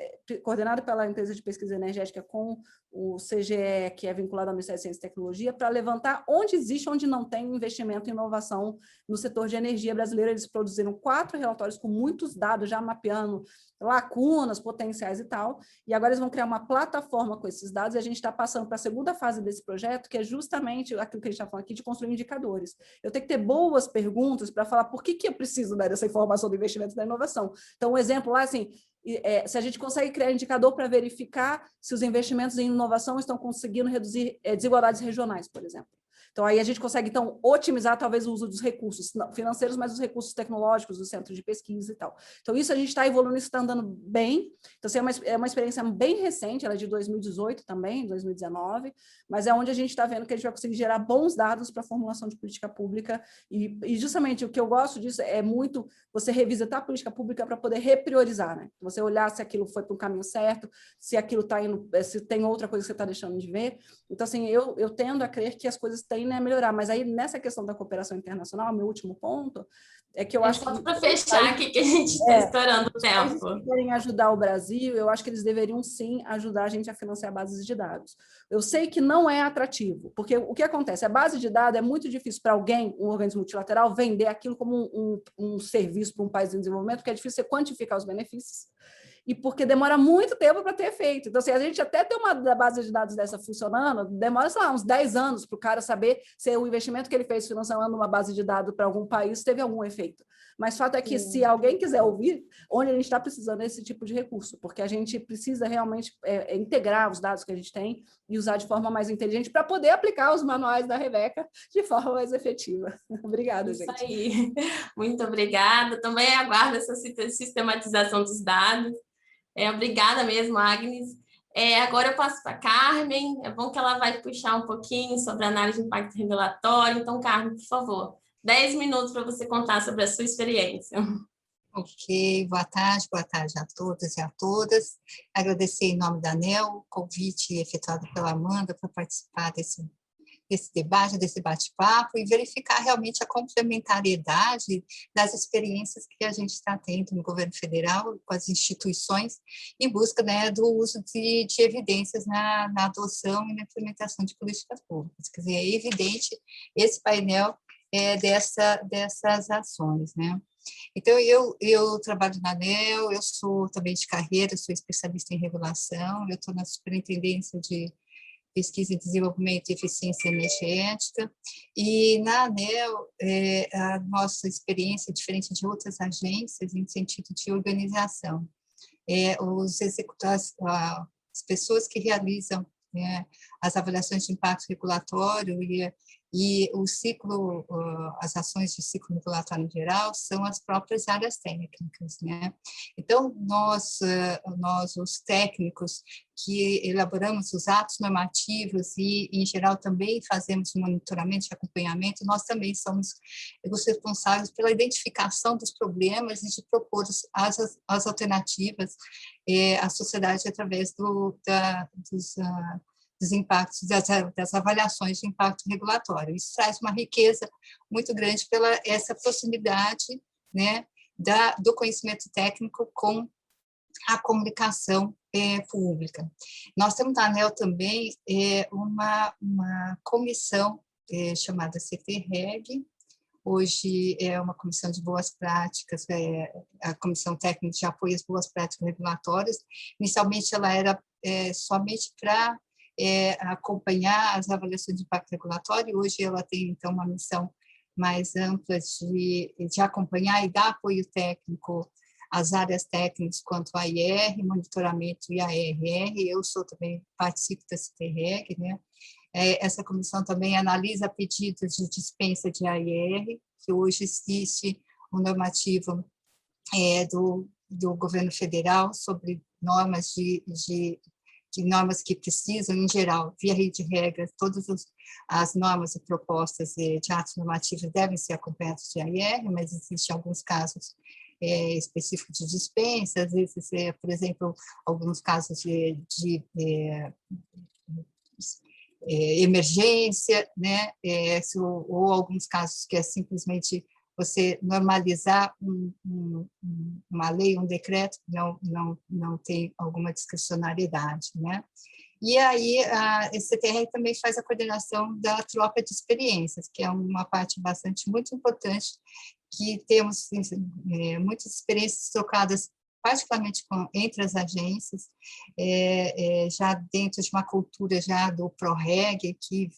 coordenado pela empresa de pesquisa energética com o CGE, que é vinculado ao Ministério da Ciência e Tecnologia, para levantar onde existe, onde não tem investimento em inovação no setor de energia brasileiro. Eles produziram 4 relatórios com muitos dados, já mapeando lacunas, potenciais e tal, e agora eles vão criar uma plataforma com esses dados, e a gente está passando para a segunda fase desse projeto, que é justamente aquilo que a gente está falando aqui, de construir indicadores. Eu tenho que ter boas perguntas para falar por que eu preciso, né, dessa informação do investimento da inovação. Então, um exemplo lá, assim, se a gente consegue criar indicador para verificar se os investimentos em inovação estão conseguindo reduzir desigualdades regionais, por exemplo. Então, aí a gente consegue, então, otimizar talvez o uso dos recursos financeiros, mas os recursos tecnológicos, dos centros de pesquisa e tal. Então, isso a gente está evoluindo, isso está andando bem. Então, assim, é uma experiência bem recente, ela é de 2018 também, 2019, mas é onde a gente está vendo que a gente vai conseguir gerar bons dados para a formulação de política pública. E justamente o que eu gosto disso é muito você revisitar a política pública para poder repriorizar, né? Você olhar se aquilo foi para o caminho certo, se aquilo está indo, se tem outra coisa que você está deixando de ver. Então, assim, eu tendo a crer que as coisas tendem a melhorar, mas aí nessa questão da cooperação internacional, meu último ponto, É que eu acho só que... para fechar aqui, que a gente está estourando o tempo. Se querem ajudar o Brasil, eu acho que eles deveriam, sim, ajudar a gente a financiar bases de dados. Eu sei que não é atrativo, porque o que acontece? A base de dados é muito difícil para alguém, um organismo multilateral, vender aquilo como um serviço para um país em desenvolvimento, porque é difícil você quantificar os benefícios, e porque demora muito tempo para ter efeito. Então, se a gente até ter uma base de dados dessa funcionando, demora, sei lá, uns 10 anos para o cara saber se o investimento que ele fez financiando uma base de dados para algum país teve algum efeito. Mas o fato é que, se alguém quiser ouvir, onde a gente está precisando desse tipo de recurso, porque a gente precisa realmente integrar os dados que a gente tem e usar de forma mais inteligente para poder aplicar os manuais da Rebeca de forma mais efetiva. Obrigada, gente. Isso aí. Muito obrigada. Também aguardo essa sistematização dos dados. Obrigada mesmo, Agnes. Agora eu passo para a Carmen. É bom que ela vai puxar um pouquinho sobre a análise de impacto regulatório. Então, Carmen, por favor, 10 minutos para você contar sobre a sua experiência. Ok, boa tarde a todos e a todas. Agradecer em nome da ANEEL o convite efetuado pela Amanda para participar desse debate, desse bate-papo, e verificar realmente a complementariedade das experiências que a gente está tendo no governo federal, com as instituições, em busca, né, do uso de evidências na adoção e na implementação de políticas públicas. Quer dizer, é evidente esse painel dessas ações, né? Então, eu trabalho na ANEEL, eu sou também de carreira, sou especialista em regulação, eu estou na Superintendência de Pesquisa e Desenvolvimento e Eficiência Energética, e na ANEEL, a nossa experiência é diferente de outras agências em sentido de organização. Os executores, as pessoas que realizam, né, as avaliações de impacto regulatório e o ciclo, as ações de ciclo regulatório em geral, são as próprias áreas técnicas, né? Então, nós, os técnicos que elaboramos os atos normativos e, em geral, também fazemos monitoramento e acompanhamento, nós também somos os responsáveis pela identificação dos problemas e de propor as alternativas à sociedade através dos impactos, das avaliações de impacto regulatório. Isso traz uma riqueza muito grande pela essa proximidade, né, do conhecimento técnico com a comunicação pública. Nós temos na ANEEL também uma comissão chamada CT-REG, hoje é uma comissão de boas práticas, a Comissão Técnica de Apoio às Boas Práticas Regulatórias. Inicialmente ela era somente para acompanhar as avaliações de impacto regulatório, hoje ela tem, então, uma missão mais ampla de acompanhar e dar apoio técnico às áreas técnicas quanto a IR, monitoramento e a ARR. Eu também participo da CTREG, né? Essa comissão também analisa pedidos de dispensa de AIR, que hoje existe um normativo do governo federal sobre normas de normas que precisam, em geral, via lei de regras, todas as normas e propostas de atos normativos devem ser acompanhadas de AIR, mas existem alguns casos específicos de dispensa, às vezes, por exemplo, alguns casos de emergência, né? Ou alguns casos que é simplesmente você normalizar uma lei, um decreto, não tem alguma discricionariedade, né? E aí a CTR também faz a coordenação da troca de experiências, que é uma parte muito importante, que temos muitas experiências trocadas, particularmente entre as agências, já dentro de uma cultura já do PROREG, que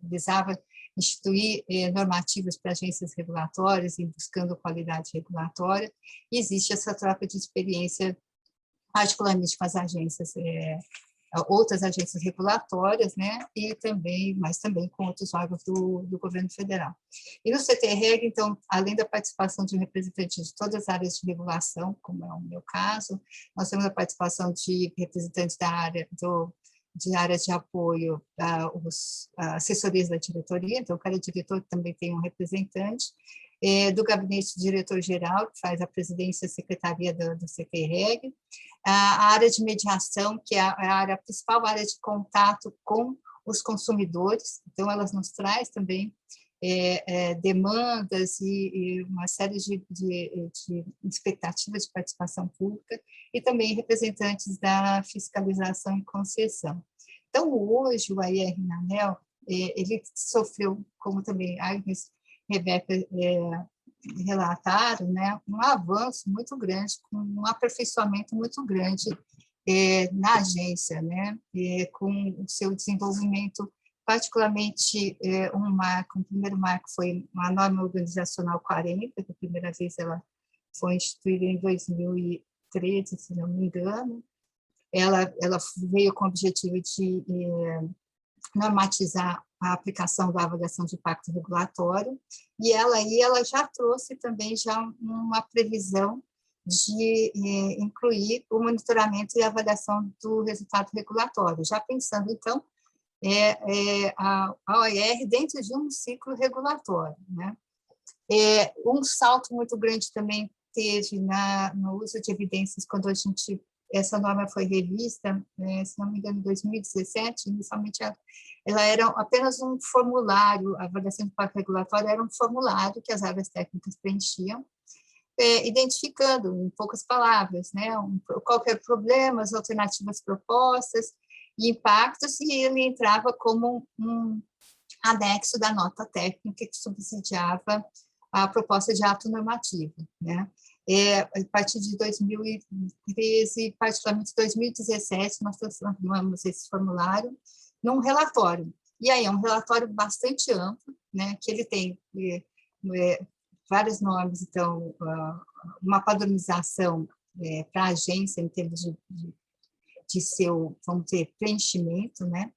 visava instituir normativas para agências regulatórias e buscando qualidade regulatória. E existe essa troca de experiência, particularmente com as agências, outras agências regulatórias, né, mas também com outros órgãos do governo federal. E no CTREG, então, além da participação de um representante de todas as áreas de regulação, como é o meu caso, nós temos a participação de representantes de áreas de apoio, assessorias da diretoria, então cada diretor também tem um representante, do gabinete diretor-geral, que faz a presidência e a secretaria do CTREG, a área de mediação, que é a principal área de contato com os consumidores, então elas nos traz também demandas e uma série de expectativas de participação pública, e também representantes da fiscalização e concessão. Então, hoje, o AIR na ANEEL, ele sofreu, como também Agnes e Rebeca relataram, né, um avanço muito grande, com um aperfeiçoamento muito grande na agência, né, com o seu desenvolvimento, particularmente um primeiro marco foi a norma organizacional 40, que a primeira vez ela foi instituída em 2013, se não me engano. Ela veio com o objetivo de normatizar a aplicação da avaliação de impacto regulatório, e ela já trouxe também já uma previsão de incluir o monitoramento e avaliação do resultado regulatório, já pensando, então, a OIR dentro de um ciclo regulatório, né? Um salto muito grande também teve no uso de evidências quando essa norma foi revista, se não me engano, em 2017. Inicialmente ela era apenas um formulário, a avaliação de impacto regulatório era um formulário que as áreas técnicas preenchiam, identificando, em poucas palavras, né, qualquer problema, as alternativas propostas e impactos, e ele entrava como um anexo da nota técnica que subsidiava a proposta de ato normativo, né? A partir de 2013, particularmente 2017, nós transformamos esse formulário num relatório. E aí é um relatório bastante amplo, né, que ele tem várias normas, então, uma padronização para a agência em termos de seu, vamos dizer, preenchimento, né?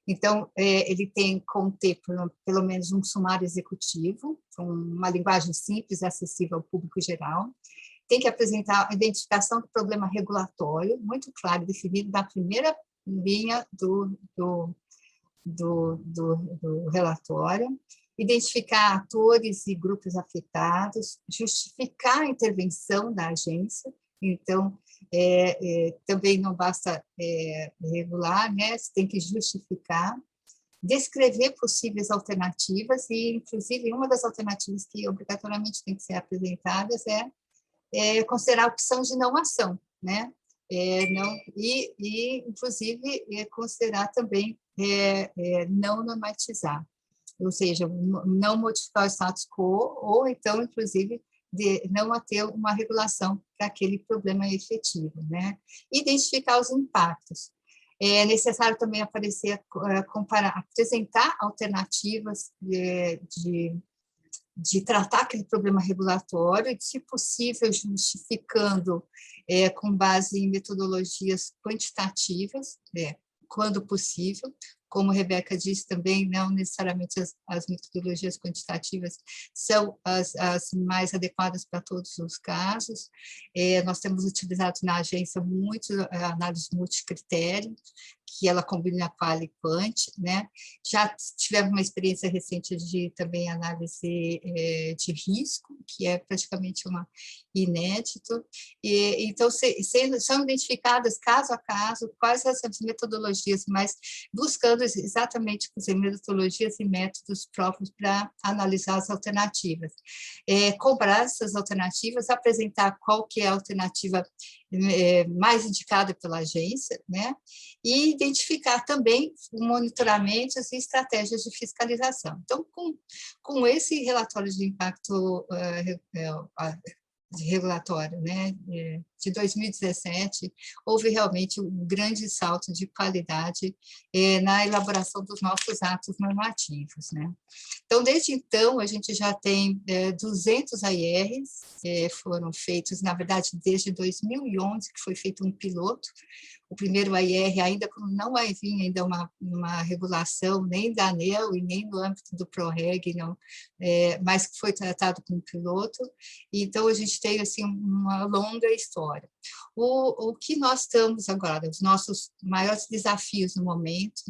Então, ele tem que conter pelo menos um sumário executivo, com uma linguagem simples, acessível ao público geral. Tem que apresentar a identificação do problema regulatório, muito claro, definido na primeira linha do relatório, identificar atores e grupos afetados, justificar a intervenção da agência. Então, também não basta regular, né? Você tem que justificar, descrever possíveis alternativas, e, inclusive, uma das alternativas que obrigatoriamente tem que ser apresentadas considerar a opção de não ação, né? Inclusive, considerar também não normatizar, ou seja, não modificar o status quo, ou então, inclusive, de não ter uma regulação para aquele problema efetivo, né? Identificar os impactos. É necessário também apresentar alternativas de tratar aquele problema regulatório, se possível, justificando com base em metodologias quantitativas, quando possível. Como a Rebeca disse também, não necessariamente as metodologias quantitativas são as mais adequadas para todos os casos. Nós temos utilizado na agência muito a análise multicritério, que ela combina qual e quant, né? Já tivemos uma experiência recente de também análise de risco, que é praticamente inédito. Então, são identificadas caso a caso quais as metodologias, mas buscando exatamente metodologias e métodos próprios para analisar as alternativas. Cobrar essas alternativas, apresentar qual que é a alternativa mais indicada pela agência, né? E identificar também monitoramentos e estratégias de fiscalização. Então, com esse relatório de impacto regulatório, né, de 2017, houve realmente um grande salto de qualidade na elaboração dos nossos atos normativos, né? Então, desde então, a gente já tem 200 AIRs, foram feitos, na verdade, desde 2011, que foi feito um piloto. O primeiro AIR, ainda como não havia ainda uma regulação nem da ANEEL e nem no âmbito do PROREG, não, mas que foi tratado como piloto. Então, a gente tem assim, uma longa história. O que nós estamos agora, os nossos maiores desafios no momento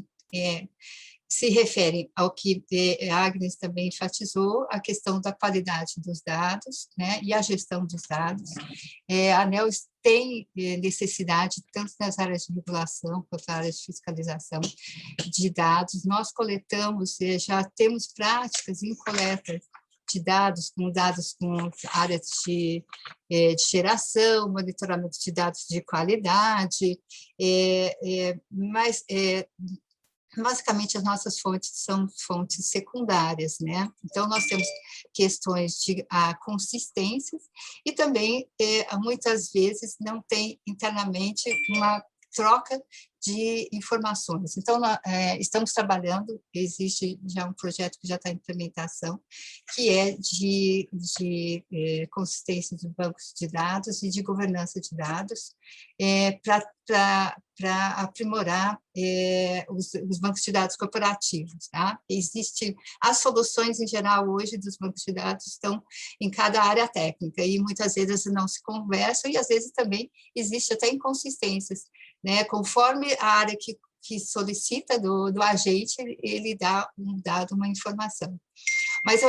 se referem ao que a Agnes também enfatizou, a questão da qualidade dos dados, né, e a gestão dos dados. A ANEEL tem necessidade, tanto nas áreas de regulação quanto nas áreas de fiscalização de dados. Nós coletamos, já temos práticas em coleta de dados com áreas de geração, monitoramento de dados de qualidade, mas basicamente as nossas fontes são fontes secundárias, né? Então nós temos questões de consistências e também muitas vezes não tem internamente uma troca de informações. Então, estamos trabalhando, existe já um projeto que já está em implementação, que é de consistência de bancos de dados e de governança de dados, para aprimorar os bancos de dados corporativos. Tá? As soluções, em geral, hoje, dos bancos de dados estão em cada área técnica, e muitas vezes não se conversam, e às vezes também existe até inconsistências, né? Conforme a área que solicita do agente, ele dá um dado, uma informação. Mas,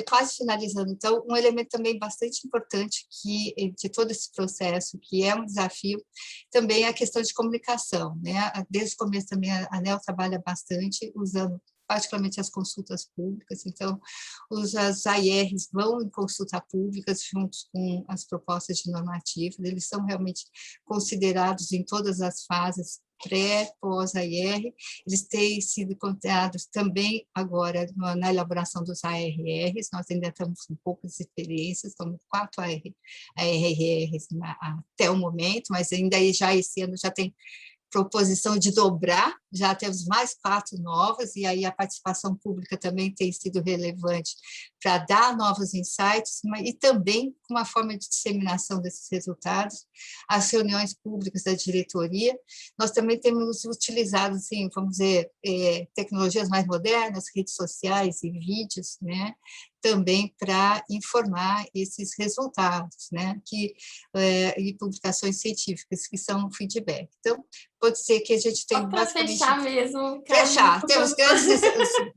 quase finalizando, então, um elemento também bastante importante de todo esse processo, que é um desafio, também é a questão de comunicação, né? Desde o começo também a ANEEL trabalha bastante, usando particularmente as consultas públicas, então, os AIRs vão em consulta públicas juntos com as propostas de normativa, eles são realmente considerados em todas as fases, pré, pós-AIR, eles têm sido contados também agora na elaboração dos ARRs, nós ainda estamos com poucas experiências, estamos 4 ARRs até o momento, mas ainda já esse ano já tem proposição de dobrar, já temos mais 4 novas, e aí a participação pública também tem sido relevante para dar novos insights, e também com uma forma de disseminação desses resultados, as reuniões públicas da diretoria. Nós também temos utilizado, assim, vamos dizer, tecnologias mais modernas, redes sociais e vídeos, né, também para informar esses resultados, né, e publicações científicas, que são feedback. Então, pode ser que a gente tenha basicamente... Para fechar mesmo. Fechar, temos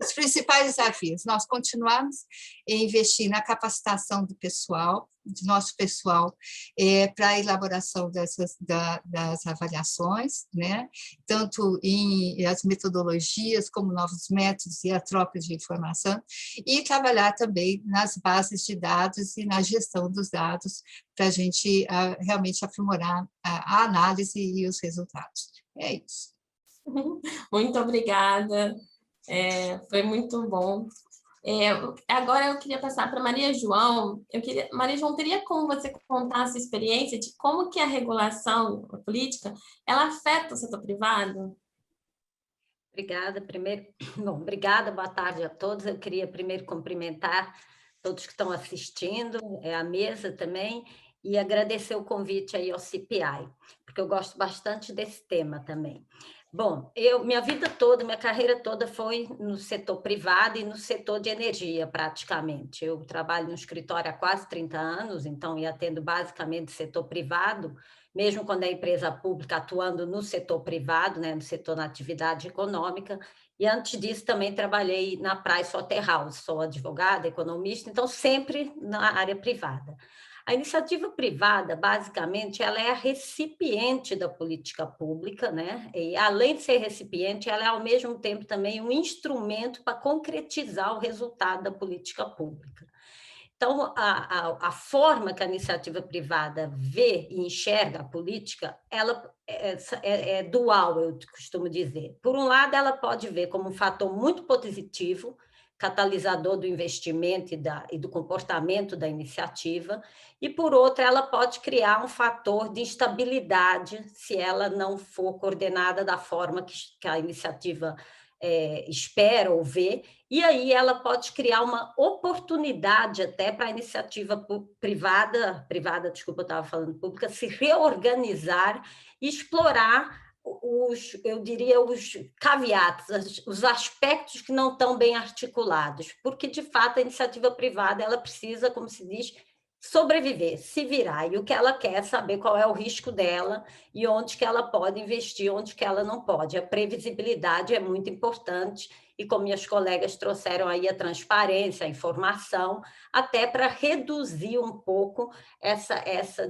os principais desafios. Nós continuamos a investir na capacitação do pessoal, do nosso pessoal, para a elaboração das avaliações, né? Tanto em as metodologias, como novos métodos e a troca de informação, e trabalhar também nas bases de dados e na gestão dos dados, para a gente realmente aprimorar a análise e os resultados. É isso. Muito obrigada, foi muito bom. Agora eu queria passar para Maria João. Maria João, teria como você contar a sua experiência de como que a regulação política ela afeta o setor privado? Obrigada. Obrigada, boa tarde a todos. Eu queria primeiro cumprimentar todos que estão assistindo, a mesa também, e agradecer o convite aí ao CPI, porque eu gosto bastante desse tema também. Bom, minha vida toda, minha carreira toda foi no setor privado e no setor de energia, praticamente. Eu trabalho no escritório há quase 30 anos, então, e atendo basicamente setor privado, mesmo quando é empresa pública, atuando no setor privado, né, no setor da atividade econômica, e antes disso também trabalhei na Pricewaterhouse, sou advogada, economista, então sempre na área privada. A iniciativa privada, basicamente, ela é a recipiente da política pública, né? E, além de ser recipiente, ela é, ao mesmo tempo, também um instrumento para concretizar o resultado da política pública. Então, a forma que a iniciativa privada vê e enxerga a política, ela é dual, eu costumo dizer. Por um lado, ela pode ver como um fator muito positivo, catalisador do investimento e do comportamento da iniciativa, e, por outra, ela pode criar um fator de instabilidade se ela não for coordenada da forma que a iniciativa espera ou vê, e aí ela pode criar uma oportunidade até para a iniciativa privada, desculpa, eu estava falando pública, se reorganizar e explorar eu diria, os caveatos, os aspectos que não estão bem articulados, porque, de fato, a iniciativa privada ela precisa, como se diz, sobreviver, se virar, e o que ela quer é saber qual é o risco dela e onde que ela pode investir, onde que ela não pode. A previsibilidade é muito importante e como minhas colegas trouxeram aí a transparência, a informação, até para reduzir um pouco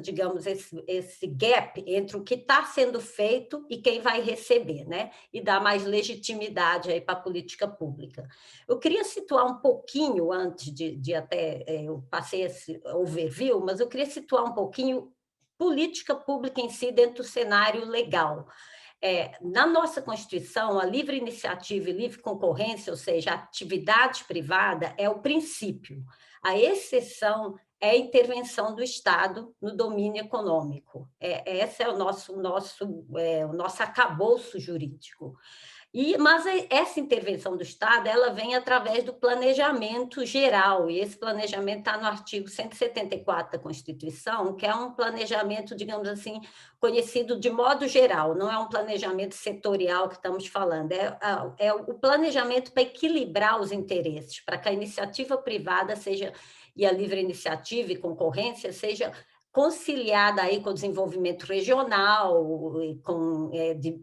digamos, esse gap entre o que está sendo feito e quem vai receber, né? E dar mais legitimidade aí para a política pública. Eu queria situar um pouquinho, antes de até eu passei esse overview, mas eu queria situar um pouquinho política pública em si dentro do cenário legal. Na nossa Constituição, a livre iniciativa e livre concorrência, ou seja, a atividade privada, é o princípio. A exceção é a intervenção do Estado no domínio econômico. Esse é o nosso arcabouço jurídico. Mas essa intervenção do Estado, ela vem através do planejamento geral, e esse planejamento está no artigo 174 da Constituição, que é um planejamento, digamos assim, conhecido de modo geral, não é um planejamento setorial que estamos falando, é o planejamento para equilibrar os interesses, para que a iniciativa privada seja, e a livre iniciativa e concorrência seja conciliada aí com o desenvolvimento regional, com de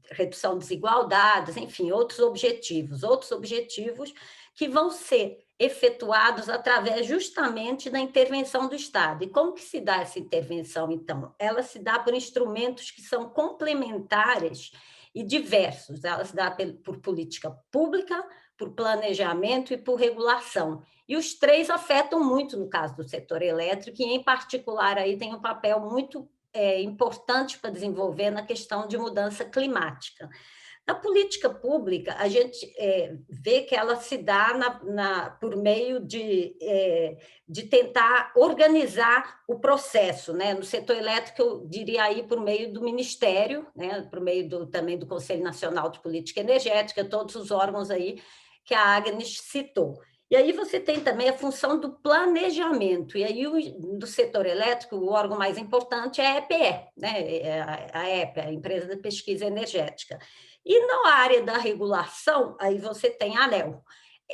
redução de desigualdades, enfim, outros objetivos que vão ser efetuados através justamente da intervenção do Estado. E como que se dá essa intervenção, então? Ela se dá por instrumentos que são complementares e diversos. Ela se dá por política pública, por planejamento e por regulação. E os três afetam muito no caso do setor elétrico, e, em particular, aí tem um papel muito importante para desenvolver na questão de mudança climática. Na política pública, a gente vê que ela se dá por meio de tentar organizar o processo, né? No setor elétrico, eu diria aí por meio do Ministério, né? Por meio também do Conselho Nacional de Política Energética, todos os órgãos aí que a Agnes citou. E aí você tem também a função do planejamento, e aí do setor elétrico, o órgão mais importante é a EPE, né? A EPE, a Empresa de Pesquisa Energética. E na área da regulação, aí você tem a ANEEL.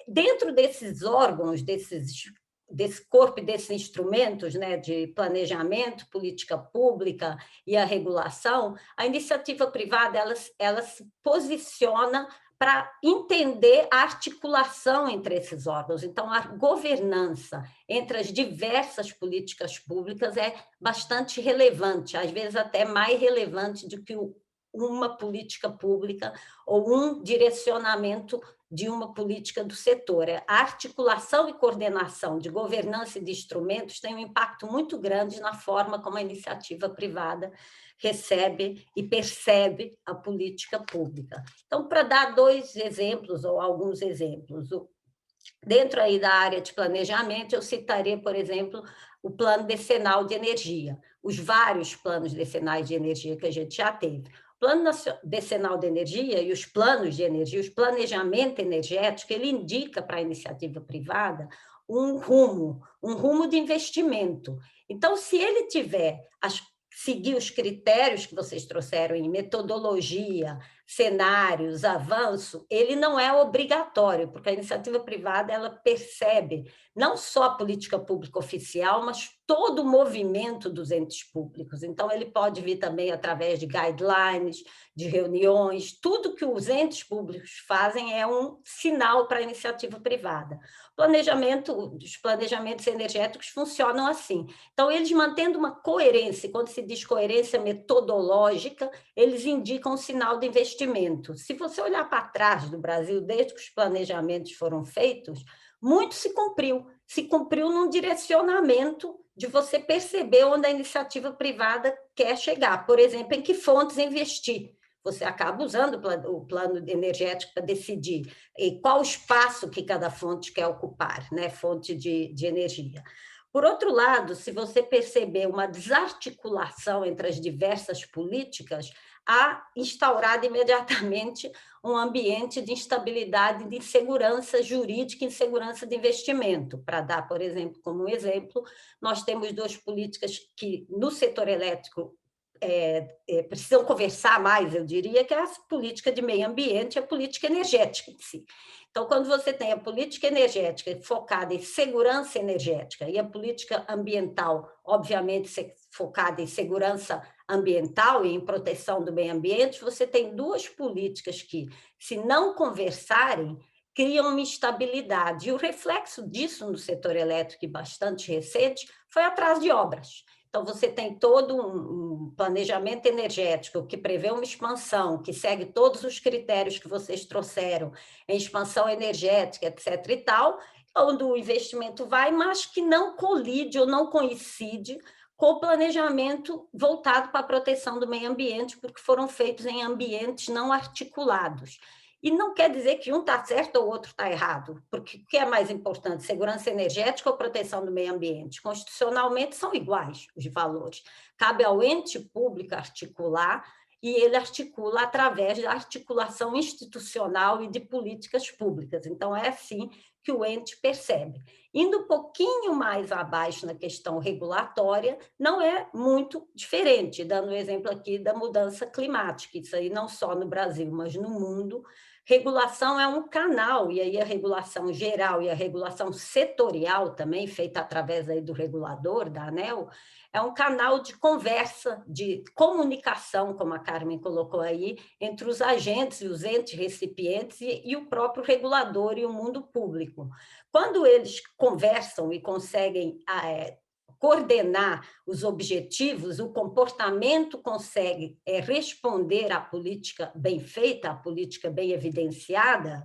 Dentro desses órgãos, desse corpo e desses instrumentos, né, de planejamento, política pública e a regulação, a iniciativa privada ela se posiciona para entender a articulação entre esses órgãos. Então, a governança entre as diversas políticas públicas é bastante relevante, às vezes até mais relevante do que uma política pública ou um direcionamento de uma política do setor. A articulação e coordenação de governança e de instrumentos tem um impacto muito grande na forma como a iniciativa privada recebe e percebe a política pública. Então, para dar dois exemplos, ou alguns exemplos, dentro aí da área de planejamento, eu citaria, por exemplo, o Plano Decenal de Energia, os vários planos decenais de energia que a gente já teve. O Plano Decenal de Energia e os planos de energia, o planejamento energético, ele indica para a iniciativa privada um rumo de investimento. Então, se ele seguir os critérios que vocês trouxeram em metodologia, cenários, avanço, ele não é obrigatório, porque a iniciativa privada ela percebe não só a política pública oficial, mas todo o movimento dos entes públicos. Então, ele pode vir também através de guidelines, de reuniões, tudo que os entes públicos fazem é um sinal para a iniciativa privada. Os planejamentos energéticos funcionam assim. Então, eles mantendo uma coerência, quando se diz coerência metodológica, eles indicam um sinal de investimento. Se você olhar para trás do Brasil, desde que os planejamentos foram feitos, muito se cumpriu num direcionamento de você perceber onde a iniciativa privada quer chegar. Por exemplo, em que fontes investir. Você acaba usando o plano energético para decidir qual espaço que cada fonte quer ocupar, né? Fonte de energia. Por outro lado, se você perceber uma desarticulação entre as diversas políticas, há instaurado imediatamente um ambiente de instabilidade, de insegurança jurídica e insegurança de investimento. Para dar, por exemplo, como um exemplo, nós temos duas políticas que, no setor elétrico, precisam conversar mais, eu diria, que é a política de meio ambiente e a política energética em si. Então, quando você tem a política energética focada em segurança energética e a política ambiental, obviamente, focada em segurança ambiental e em proteção do meio ambiente, você tem duas políticas que, se não conversarem, criam uma instabilidade. E o reflexo disso no setor elétrico, bastante recente, foi atraso de obras. Então, você tem todo um planejamento energético que prevê uma expansão, que segue todos os critérios que vocês trouxeram, em expansão energética, etc. e tal, onde o investimento vai, mas que não colide ou não coincide com o planejamento voltado para a proteção do meio ambiente, porque foram feitos em ambientes não articulados. E não quer dizer que um está certo ou o outro está errado, porque o que é mais importante, segurança energética ou proteção do meio ambiente? Constitucionalmente são iguais os valores. Cabe ao ente público articular, e ele articula através da articulação institucional e de políticas públicas. Então, é assim que o ente percebe. Indo um pouquinho mais abaixo na questão regulatória, não é muito diferente, dando o exemplo aqui da mudança climática, isso aí não só no Brasil, mas no mundo. Regulação é um canal, e aí a regulação geral e a regulação setorial também, feita através aí do regulador, da ANEEL, é um canal de conversa, de comunicação, como a Carmen colocou aí, entre os agentes e os entes recipientes e o próprio regulador e o mundo público. Quando eles conversam e conseguem coordenar os objetivos, o comportamento consegue responder à política bem feita, à política bem evidenciada,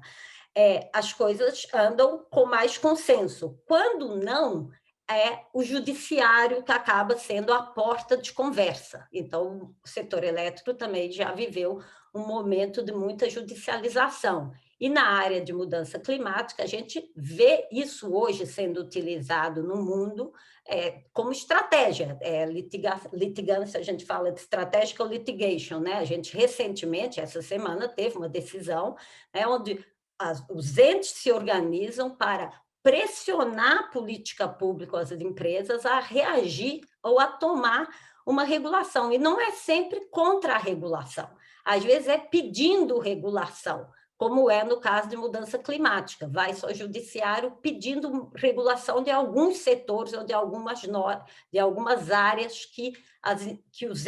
as coisas andam com mais consenso. Quando não, é o judiciário que acaba sendo a porta de conversa. Então, o setor elétrico também já viveu um momento de muita judicialização. E na área de mudança climática, a gente vê isso hoje sendo utilizado no mundo como estratégia. Litigância, a gente fala de strategic litigation, né? A gente recentemente, essa semana, teve uma decisão onde os entes se organizam para pressionar a política pública, as empresas, a reagir ou a tomar uma regulação. E não é sempre contra a regulação. Às vezes é pedindo regulação, como é no caso de mudança climática. Vai-se ao judiciário pedindo regulação de alguns setores ou de algumas áreas que os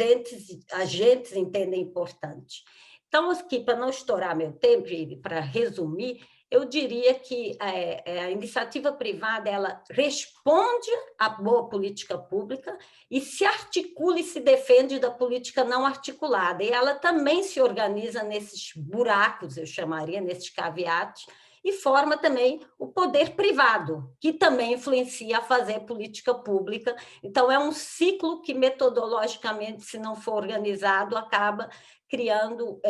agentes entendem importante. Então, aqui, para não estourar meu tempo, e para resumir, eu diria que a iniciativa privada ela responde à boa política pública e se articula e se defende da política não articulada. E ela também se organiza nesses buracos, eu chamaria, nesses caveatos, e forma também o poder privado, que também influencia a fazer política pública. Então, é um ciclo que, metodologicamente, se não for organizado, acaba criando,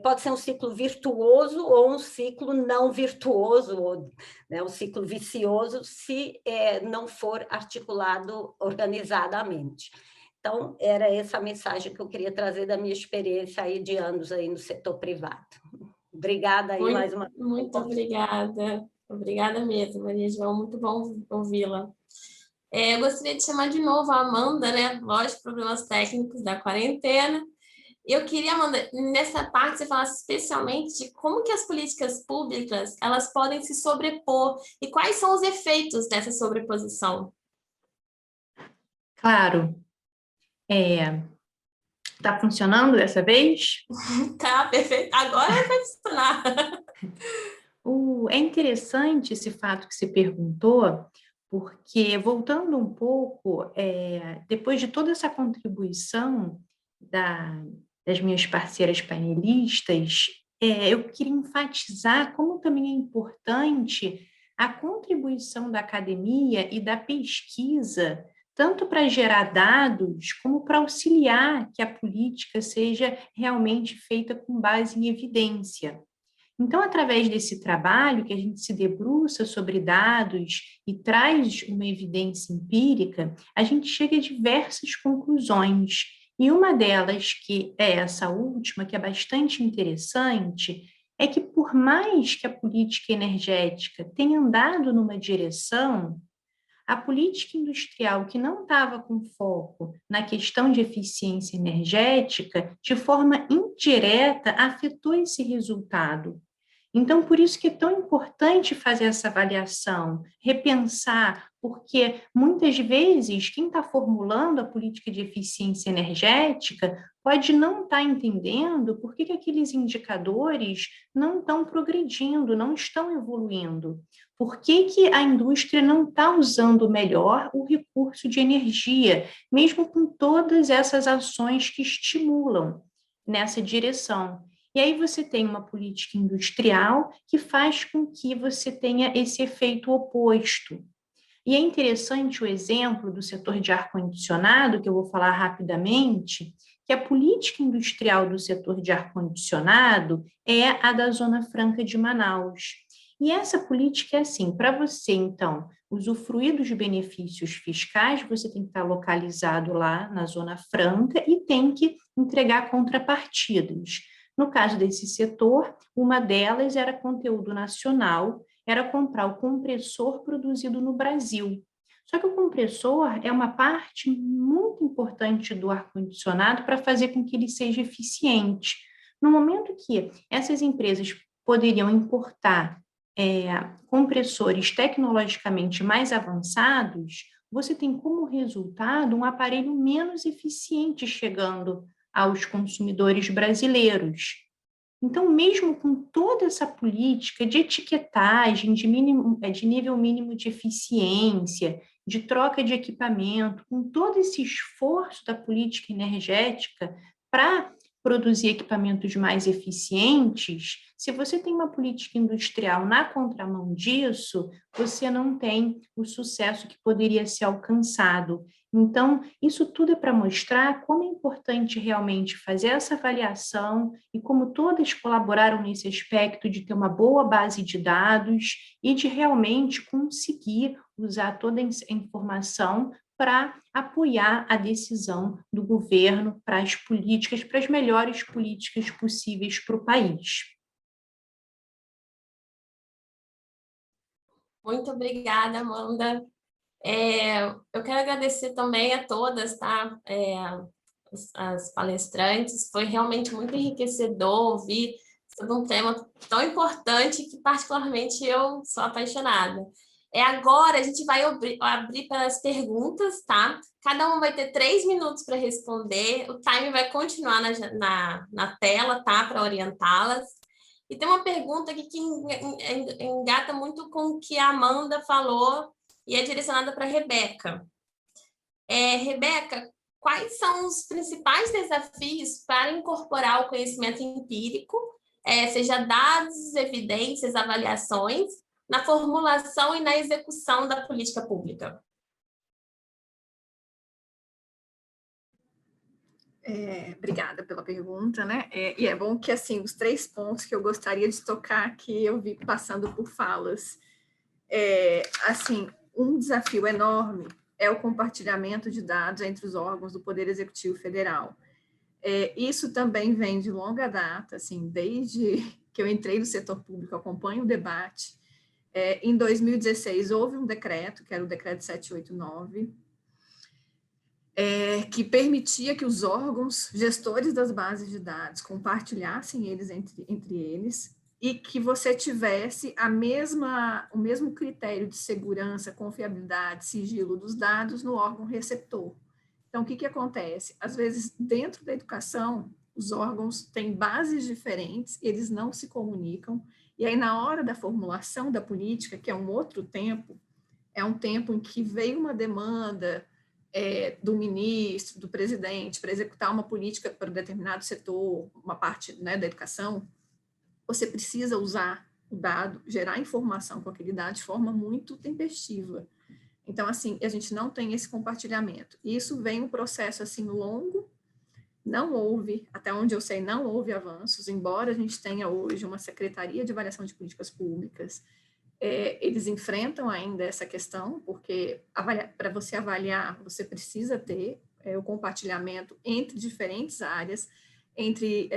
pode ser um ciclo virtuoso ou um ciclo não virtuoso, ou um ciclo vicioso, se não for articulado organizadamente. Então, era essa a mensagem que eu queria trazer da minha experiência aí de anos aí no setor privado. Obrigada aí mais uma vez. Muito obrigada. Obrigada mesmo, Maria João. Muito bom ouvi-la. Eu gostaria de chamar de novo a Amanda, né? Lógico, problemas técnicos da quarentena. Eu queria, Amanda, nessa parte, você falasse especialmente de como que as políticas públicas elas podem se sobrepor e quais são os efeitos dessa sobreposição. Claro. Está funcionando dessa vez? Tá, perfeito. Agora vai funcionar. É interessante esse fato que você perguntou, porque, voltando um pouco, depois de toda essa contribuição das minhas parceiras painelistas, eu queria enfatizar como também é importante a contribuição da academia e da pesquisa, tanto para gerar dados, como para auxiliar que a política seja realmente feita com base em evidência. Então, através desse trabalho, que a gente se debruça sobre dados e traz uma evidência empírica, a gente chega a diversas conclusões. E uma delas, que é essa última, que é bastante interessante, é que por mais que a política energética tenha andado numa direção, a política industrial que não estava com foco na questão de eficiência energética, de forma indireta, afetou esse resultado. Então, por isso que é tão importante fazer essa avaliação, repensar, porque muitas vezes quem está formulando a política de eficiência energética pode não estar entendendo por que aqueles indicadores não estão progredindo, não estão evoluindo. Por que a indústria não está usando melhor o recurso de energia, mesmo com todas essas ações que estimulam nessa direção? E aí você tem uma política industrial que faz com que você tenha esse efeito oposto. E é interessante o exemplo do setor de ar-condicionado, que eu vou falar rapidamente, que a política industrial do setor de ar-condicionado é a da Zona Franca de Manaus. E essa política é assim, para você, então, usufruir dos benefícios fiscais, você tem que estar localizado lá na Zona Franca e tem que entregar contrapartidas. No caso desse setor, uma delas era conteúdo nacional, era comprar o compressor produzido no Brasil. Só que o compressor é uma parte muito importante do ar-condicionado para fazer com que ele seja eficiente. No momento que essas empresas poderiam importar compressores tecnologicamente mais avançados, você tem como resultado um aparelho menos eficiente chegando aos consumidores brasileiros. Então, mesmo com toda essa política de etiquetagem, de nível mínimo de eficiência, de troca de equipamento, com todo esse esforço da política energética para produzir equipamentos mais eficientes, se você tem uma política industrial na contramão disso, você não tem o sucesso que poderia ser alcançado. Então, isso tudo é para mostrar como é importante realmente fazer essa avaliação e como todas colaboraram nesse aspecto de ter uma boa base de dados e de realmente conseguir usar toda a informação para apoiar a decisão do governo para as políticas, para as melhores políticas possíveis para o país. Muito obrigada, Amanda. Eu quero agradecer também a todas, tá? As palestrantes. Foi realmente muito enriquecedor ouvir sobre um tema tão importante que, particularmente, eu sou apaixonada. Agora a gente vai abrir para as perguntas, tá? Cada um vai ter 3 minutos para responder. O time vai continuar na tela, tá? Para orientá-las. E tem uma pergunta aqui que engata muito com o que a Amanda falou e é direcionada para a Rebeca. Rebeca, quais são os principais desafios para incorporar o conhecimento empírico, seja dados, evidências, avaliações, na formulação e na execução da política pública? Obrigada pela pergunta, né? E é bom que, assim, os 3 pontos que eu gostaria de tocar aqui, eu vi passando por falas. Assim, um desafio enorme é o compartilhamento de dados entre os órgãos do Poder Executivo Federal. Isso também vem de longa data, assim, desde que eu entrei no setor público, acompanho o debate. Em 2016, houve um decreto, que era o decreto 789, que permitia que os órgãos gestores das bases de dados compartilhassem eles entre eles e que você tivesse o mesmo critério de segurança, confiabilidade, sigilo dos dados no órgão receptor. Então, o que acontece? Às vezes, dentro da educação, os órgãos têm bases diferentes, eles não se comunicam, e aí, na hora da formulação da política, que é um outro tempo, é um tempo em que veio uma demanda do ministro, do presidente, para executar uma política para um determinado setor, uma parte, né, da educação, você precisa usar o dado, gerar informação com aquele dado de forma muito tempestiva. Então, assim, a gente não tem esse compartilhamento. Isso vem um processo, assim, longo, não houve, até onde eu sei, não houve avanços, embora a gente tenha hoje uma Secretaria de Avaliação de Políticas Públicas, eles enfrentam ainda essa questão, porque para você avaliar, você precisa ter o compartilhamento entre diferentes áreas, entre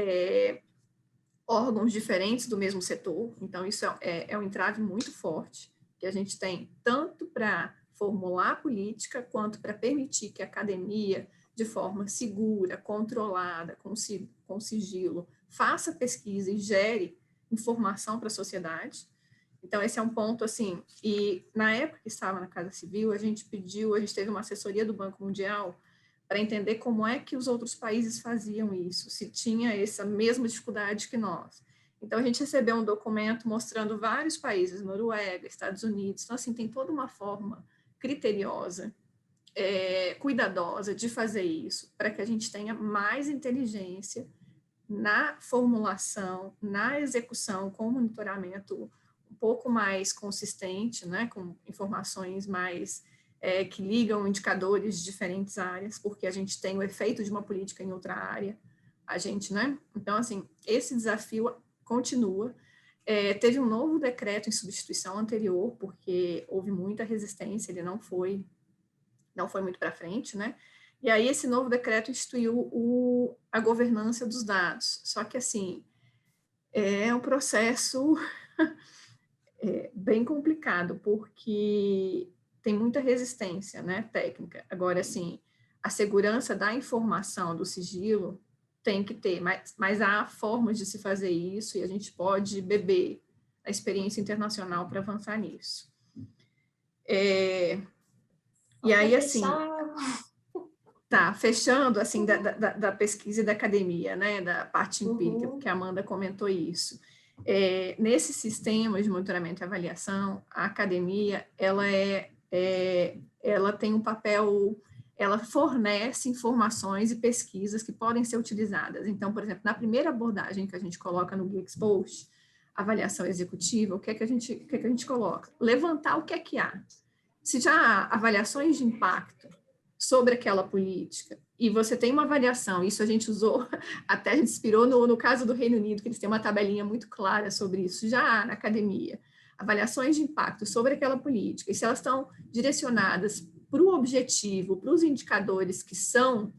órgãos diferentes do mesmo setor. Então, isso é um entrave muito forte, que a gente tem tanto para formular a política, quanto para permitir que a academia, de forma segura, controlada, com sigilo, faça pesquisa e gere informação para a sociedade. Então, esse é um ponto, assim, e na época que estava na Casa Civil, a gente teve uma assessoria do Banco Mundial para entender como é que os outros países faziam isso, se tinha essa mesma dificuldade que nós. Então, a gente recebeu um documento mostrando vários países, Noruega, Estados Unidos, então, assim, tem toda uma forma criteriosa, cuidadosa de fazer isso, para que a gente tenha mais inteligência na formulação, na execução, com monitoramento um pouco mais consistente, né, com informações mais que ligam indicadores de diferentes áreas, porque a gente tem o efeito de uma política em outra área, a gente, né? Então, assim, esse desafio continua. Teve um novo decreto em substituição anterior, porque houve muita resistência, ele não foi muito para frente, né? E aí esse novo decreto instituiu a governança dos dados. Só que, assim, é um processo bem complicado, porque tem muita resistência, né, técnica. Agora, assim, a segurança da informação, do sigilo, tem que ter, mas há formas de se fazer isso e a gente pode beber a experiência internacional para avançar nisso. E aí, assim... Tá, fechando, assim, da pesquisa e da academia, né, da parte empírica, porque a Amanda comentou isso. Nesse sistema de monitoramento e avaliação, a academia, ela tem um papel, ela fornece informações e pesquisas que podem ser utilizadas. Então, por exemplo, na primeira abordagem que a gente coloca no Guia Expost, avaliação executiva, o que é que a gente coloca? Levantar o que é que há. Se já há avaliações de impacto sobre aquela política, e você tem uma avaliação, isso a gente usou, até a gente inspirou no caso do Reino Unido, que eles têm uma tabelinha muito clara sobre isso, já há na academia, avaliações de impacto sobre aquela política, e se elas estão direcionadas para o objetivo, para os indicadores que são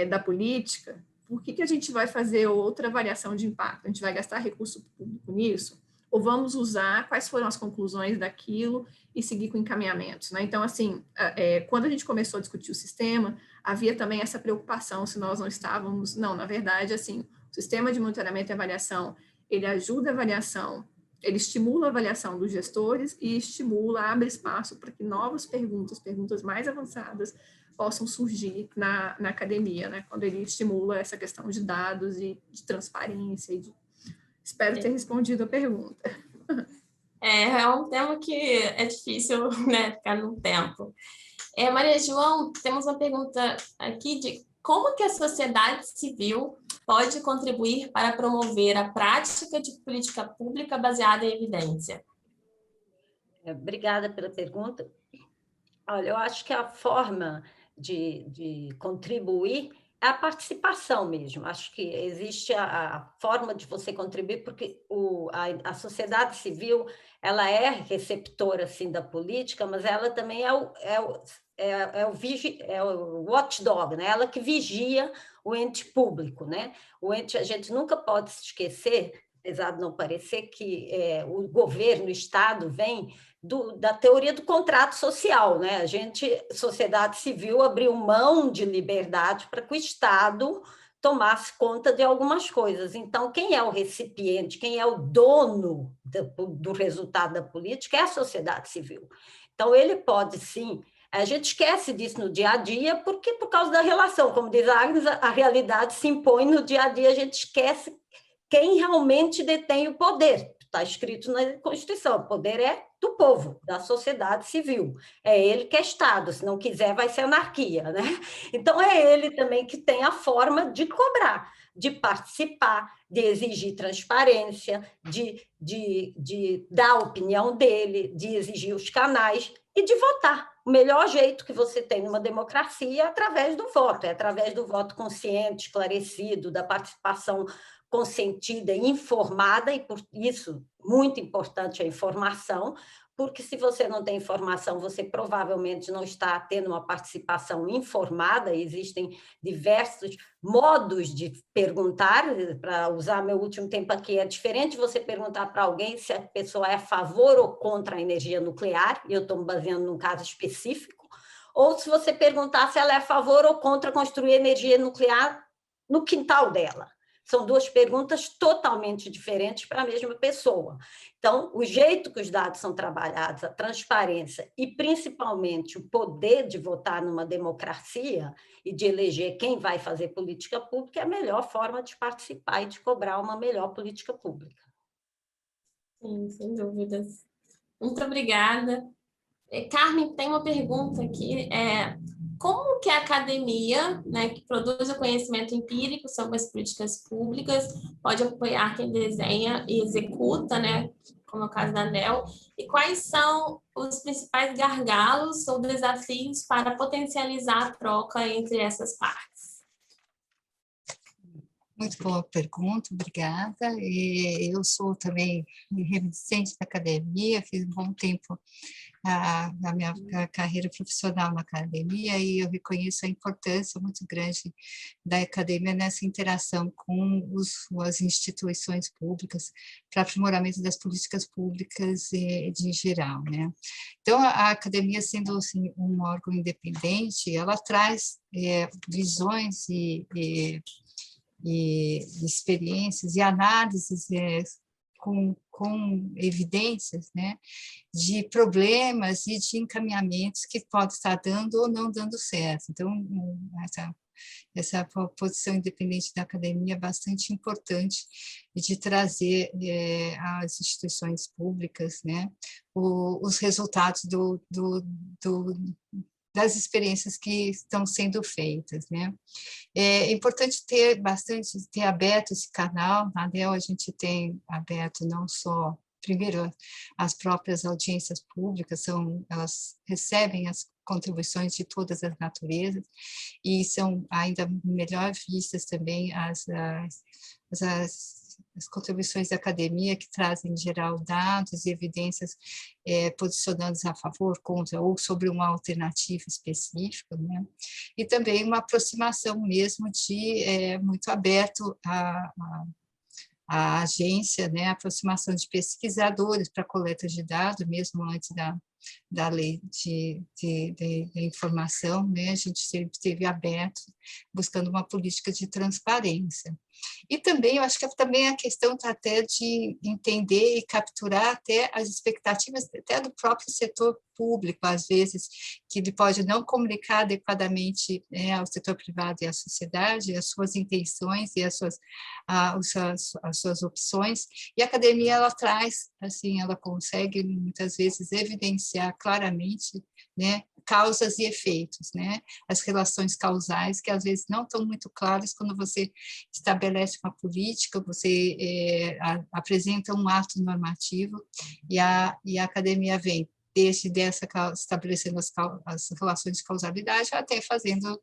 da política, por que a gente vai fazer outra avaliação de impacto? A gente vai gastar recurso público nisso? Ou vamos usar quais foram as conclusões daquilo e seguir com encaminhamentos, né? Então, assim, quando a gente começou a discutir o sistema, havia também essa preocupação se nós não estávamos... Não, na verdade, assim, o sistema de monitoramento e avaliação, ele ajuda a avaliação, ele estimula a avaliação dos gestores e abre espaço para que novas perguntas mais avançadas, possam surgir na academia, né? Quando ele estimula essa questão de dados e de transparência e Espero ter respondido a pergunta. É um tema que é difícil, né, ficar no tempo. Maria João, temos uma pergunta aqui de como que a sociedade civil pode contribuir para promover a prática de política pública baseada em evidência? Obrigada pela pergunta. Olha, eu acho que a forma de contribuir é a participação mesmo. Acho que existe a forma de você contribuir, porque a sociedade civil, ela é receptora, assim, da política, mas ela também é o watchdog, né? Ela que vigia o ente público, né? A gente nunca pode se esquecer, apesar de não parecer, que o governo, o Estado, vem da teoria do contrato social, né? Sociedade civil, abriu mão de liberdade para que o Estado tomasse conta de algumas coisas. Então, quem é o recipiente, quem é o dono do resultado da política é a sociedade civil. Então, ele pode, sim... A gente esquece disso no dia a dia, porque por causa da relação, como diz a Agnes, a realidade se impõe no dia a dia, a gente esquece quem realmente detém o poder. Está escrito na Constituição, o poder é do povo, da sociedade civil. É ele que é Estado, se não quiser vai ser anarquia, né? Então é ele também que tem a forma de cobrar, de participar, de exigir transparência, de dar a opinião dele, de exigir os canais e de votar. O melhor jeito que você tem numa democracia é através do voto, é através do voto consciente, esclarecido, da participação consentida e informada, e por isso, muito importante a informação, porque se você não tem informação, você provavelmente não está tendo uma participação informada, existem diversos modos de perguntar, para usar meu último tempo aqui, é diferente você perguntar para alguém se a pessoa é a favor ou contra a energia nuclear, e eu estou me baseando num caso específico, ou se você perguntar se ela é a favor ou contra construir energia nuclear no quintal dela. são duas perguntas totalmente diferentes para a mesma pessoa. Então, o jeito que os dados são trabalhados, a transparência e, principalmente, o poder de votar numa democracia e de eleger quem vai fazer política pública é a melhor forma de participar e de cobrar uma melhor política pública. Sim, sem dúvidas. Muito obrigada. Carmen, tem uma pergunta aqui. Como que a academia, né, que produz o conhecimento empírico sobre as políticas públicas, pode apoiar quem desenha e executa, né, como é o caso da ANEEL, e quais são os principais gargalos ou desafios para potencializar a troca entre essas partes? Muito boa pergunta, obrigada. Eu sou também reminiscente da academia, fiz um bom tempo na minha carreira profissional na academia, e eu reconheço a importância muito grande da academia nessa interação com as instituições públicas para aprimoramento das políticas públicas de geral, né? Então, a academia, sendo assim, um órgão independente, ela traz visões e experiências e análises com evidências, né, de problemas e de encaminhamentos que podem estar dando ou não dando certo. Então, essa posição independente da academia é bastante importante de trazer às instituições públicas, né, os resultados das experiências que estão sendo feitas, né? É importante ter aberto esse canal. Na ANEEL a gente tem aberto não só, primeiro, as próprias audiências públicas, elas recebem as contribuições de todas as naturezas, e são ainda melhor vistas também as contribuições da academia, que trazem, em geral, dados e evidências posicionados a favor, contra ou sobre uma alternativa específica, né? E também uma aproximação mesmo muito aberto à agência, né? A aproximação de pesquisadores para coleta de dados, mesmo antes da lei de informação, né? A gente sempre esteve aberto, buscando uma política de transparência. E também, eu acho que também a questão está até de entender e capturar até as expectativas até do próprio setor público, às vezes, que ele pode não comunicar adequadamente, né, ao setor privado e à sociedade as suas intenções e as suas opções, e a academia, ela traz, assim, ela consegue muitas vezes evidenciar claramente, né, causas e efeitos, né, as relações causais, que às vezes não estão muito claras quando você estabelece uma política, você apresenta um ato normativo, e a academia vem estabelecendo as relações de causalidade até fazendo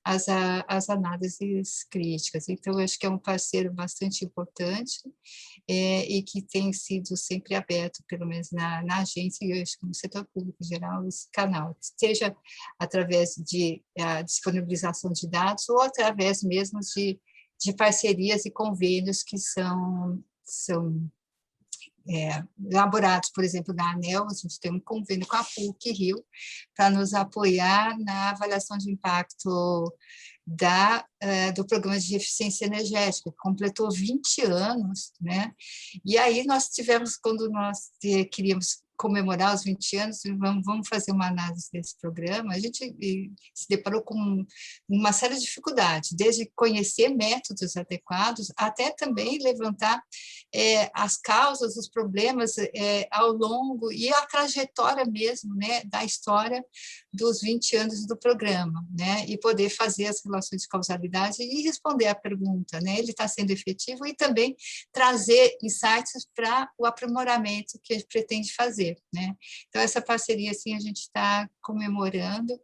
as análises críticas. Então, eu acho que é um parceiro bastante importante e que tem sido sempre aberto, pelo menos na agência, e eu acho que no setor público em geral, esse canal, seja através de disponibilização de dados ou através mesmo de parcerias e convênios que são elaborados, por exemplo, na ANEEL. A gente tem um convênio com a PUC-Rio para nos apoiar na avaliação de impacto do programa de eficiência energética, que completou 20 anos, né? E aí nós tivemos, quando nós queríamos comemorar os 20 anos, vamos fazer uma análise desse programa, a gente se deparou com uma série de dificuldades, desde conhecer métodos adequados, até também levantar as causas, os problemas ao longo, e a trajetória mesmo, né, da história dos 20 anos do programa, né, e poder fazer as relações de causalidade e responder à pergunta, né, ele está sendo efetivo, e também trazer insights para o aprimoramento que ele pretende fazer, né. Então, essa parceria, assim, a gente está comemorando,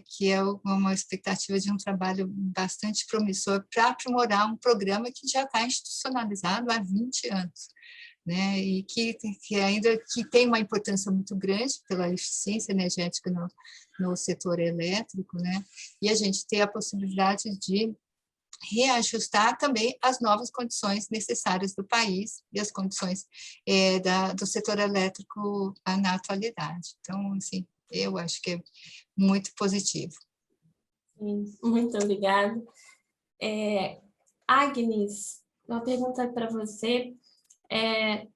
que é uma expectativa de um trabalho bastante promissor para aprimorar um programa que já está institucionalizado há 20 anos, né, e que ainda tem uma importância muito grande pela eficiência energética no setor elétrico, né, e a gente tem a possibilidade de reajustar também as novas condições necessárias do país e as condições do setor elétrico na atualidade. Então, assim, eu acho que é muito positivo. Muito obrigada. Agnes, uma pergunta para você.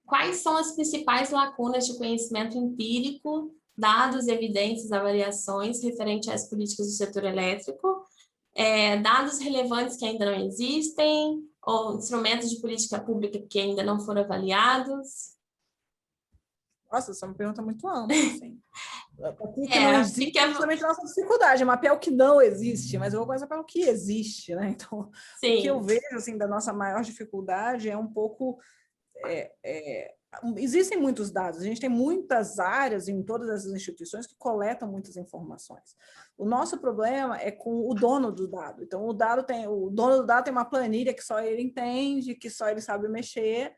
Quais são as principais lacunas de conhecimento empírico, dados, evidências, avaliações referente às políticas do setor elétrico, dados relevantes que ainda não existem, ou instrumentos de política pública que ainda não foram avaliados? Nossa, essa é uma pergunta muito ampla, assim. O que não existe é justamente a nossa dificuldade, mapear o que não existe, mas eu vou começar pelo que existe, né? Então, Sim. O que eu vejo, assim, da nossa maior dificuldade é um pouco... existem muitos dados, a gente tem muitas áreas em todas essas instituições que coletam muitas informações. O nosso problema é com o dono do dado. Então, o dono do dado tem uma planilha que só ele entende, que só ele sabe mexer,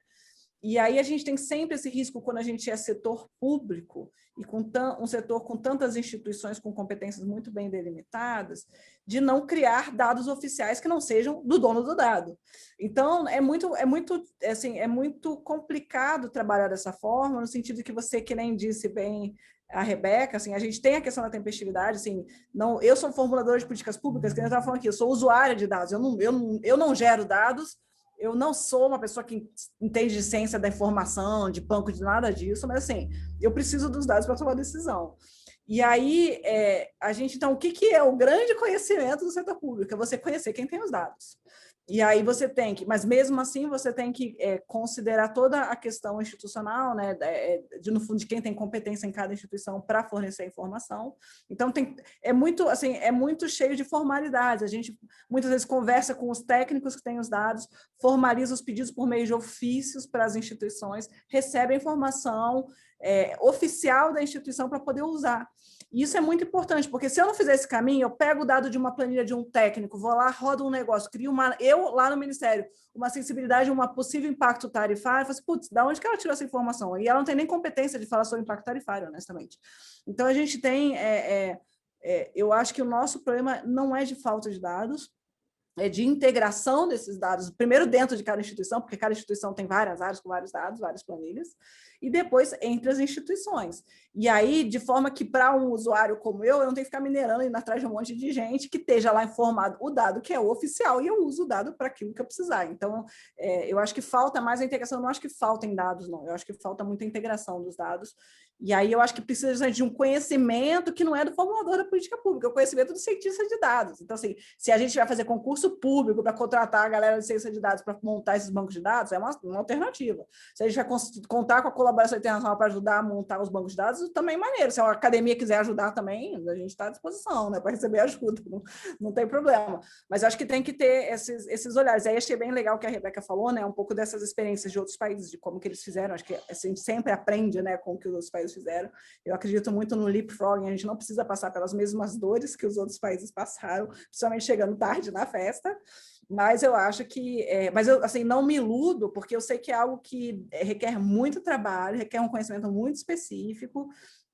e aí a gente tem sempre esse risco quando a gente é setor público e com um setor com tantas instituições com competências muito bem delimitadas, de não criar dados oficiais que não sejam do dono do dado. Então, é muito complicado trabalhar dessa forma, no sentido que você, que nem disse bem a Rebeca, assim, a gente tem a questão da tempestividade, assim, não, eu sou formuladora de políticas públicas, que eu estava falando aqui, eu sou usuária de dados, eu não gero dados, eu não sou uma pessoa que entende de ciência da informação, de banco, de nada disso, mas assim, eu preciso dos dados para tomar decisão. E aí, a gente, então, o que é o grande conhecimento do setor público? É você conhecer quem tem os dados. E aí você tem que, mas mesmo assim você tem que considerar toda a questão institucional, né, no fundo, de quem tem competência em cada instituição para fornecer a informação. Então é muito cheio de formalidades. A gente muitas vezes conversa com os técnicos que têm os dados, formaliza os pedidos por meio de ofícios para as instituições, recebe a informação oficial da instituição para poder usar. E isso é muito importante, porque se eu não fizer esse caminho, eu pego o dado de uma planilha de um técnico, vou lá, rodo um negócio, crio eu lá no Ministério, uma sensibilidade, um possível impacto tarifário, eu falo assim, putz, da onde que ela tirou essa informação? E ela não tem nem competência de falar sobre impacto tarifário, honestamente. Então, a gente tem, eu acho que o nosso problema não é de falta de dados, é de integração desses dados, primeiro dentro de cada instituição, porque cada instituição tem várias áreas com vários dados, várias planilhas, e depois entre as instituições. E aí, de forma que para um usuário como eu não tenho que ficar minerando indo atrás de um monte de gente que esteja lá informado o dado que é o oficial, e eu uso o dado para aquilo que eu precisar. Então, eu acho que falta mais a integração, eu não acho que faltem dados, não, eu acho que falta muita integração dos dados, e aí eu acho que precisa de um conhecimento que não é do formulador da política pública, é o conhecimento do cientista de dados. Então, assim, se a gente vai fazer concurso público para contratar a galera de ciência de dados para montar esses bancos de dados, é uma alternativa. Se a gente vai contar com a colaboração internacional para ajudar a montar os bancos de dados, também é maneiro. Se a academia quiser ajudar também, a gente está à disposição, né, para receber ajuda, não tem problema. Mas acho que tem que ter esses olhares. Aí achei bem legal o que a Rebeca falou, né, um pouco dessas experiências de outros países, de como que eles fizeram. Acho que a gente sempre aprende, né, com o que os outros países fizeram. Eu acredito muito no leapfrogging, a gente não precisa passar pelas mesmas dores que os outros países passaram, principalmente chegando tarde na festa, mas eu acho que... mas eu assim, não me iludo, porque eu sei que é algo que requer muito trabalho, requer um conhecimento muito específico,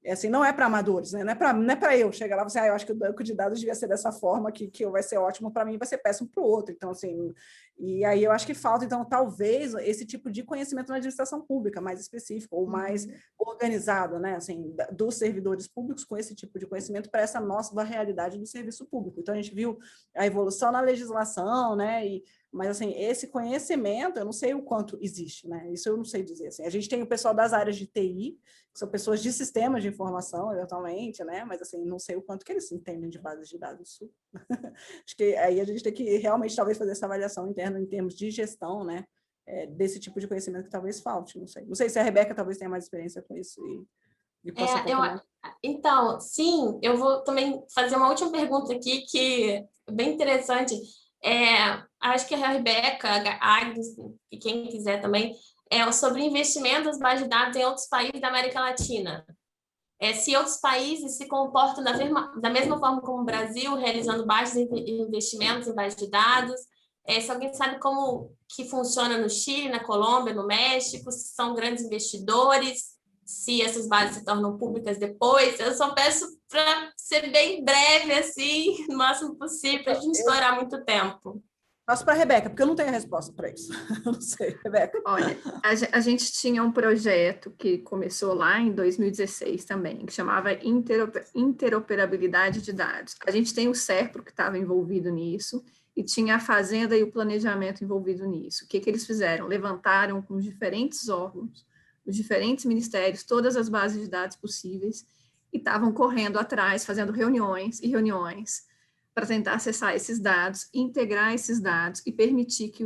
assim, não é para amadores, né? Não é para eu chegar lá e eu acho que o banco de dados devia ser dessa forma, que vai ser ótimo para mim, vai ser péssimo para o outro. Então, assim, e aí eu acho que falta, então, talvez, esse tipo de conhecimento na administração pública, mais específico, ou mais organizado, né? Assim, dos servidores públicos com esse tipo de conhecimento para essa nossa realidade do serviço público. Então, a gente viu a evolução na legislação, né? Mas, assim, esse conhecimento, eu não sei o quanto existe, né? Isso eu não sei dizer. Assim, a gente tem o pessoal das áreas de TI, que são pessoas de sistemas de informação, eventualmente, né? Mas, assim, não sei o quanto que eles entendem de bases de dados. Acho que aí a gente tem que realmente, talvez, fazer essa avaliação interna em termos de gestão, né? Desse tipo de conhecimento que talvez falte, não sei. Não sei se a Rebeca talvez tenha mais experiência com isso e possa complementar. Então, sim, eu vou também fazer uma última pergunta aqui, que é bem interessante. Acho que a Rebeca, a Agnes, e quem quiser também, sobre investimentos bases de dados em outros países da América Latina. Se outros países se comportam da mesma forma como o Brasil, realizando baixos investimentos em bases de dados, se alguém sabe como que funciona no Chile, na Colômbia, no México, se são grandes investidores, se essas bases se tornam públicas depois. Eu só peço para ser bem breve, assim, no máximo possível, para a gente não estourar muito tempo. Passo para a Rebeca, porque eu não tenho a resposta para isso. Eu não sei, Rebeca. Olha, a gente tinha um projeto que começou lá em 2016 também, que chamava Interoperabilidade de Dados. A gente tem o SERPRO que estava envolvido nisso, e tinha a fazenda e o planejamento envolvido nisso. O que eles fizeram? Levantaram com os diferentes órgãos, os diferentes ministérios, todas as bases de dados possíveis, e estavam correndo atrás, fazendo reuniões e reuniões, para tentar acessar esses dados, integrar esses dados e permitir que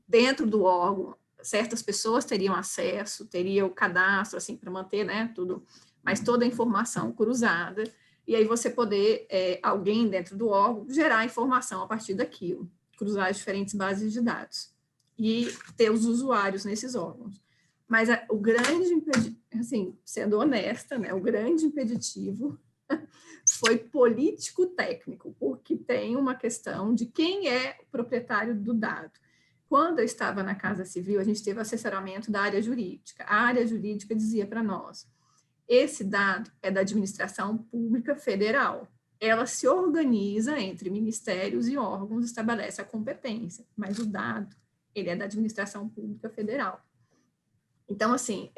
dentro do órgão, certas pessoas teriam acesso, teria o cadastro, assim, para manter, né, tudo, mas toda a informação cruzada, e aí você poder, alguém dentro do órgão, gerar informação a partir daquilo, cruzar as diferentes bases de dados, e ter os usuários nesses órgãos. Mas o grande impeditivo, assim, sendo honesta, né, o grande impeditivo foi político-técnico, porque tem uma questão de quem é o proprietário do dado. Quando eu estava na Casa Civil, a gente teve assessoramento da área jurídica. A área jurídica dizia para nós, esse dado é da administração pública federal. Ela se organiza entre ministérios e órgãos, estabelece a competência, mas o dado, ele é da administração pública federal. Então, assim,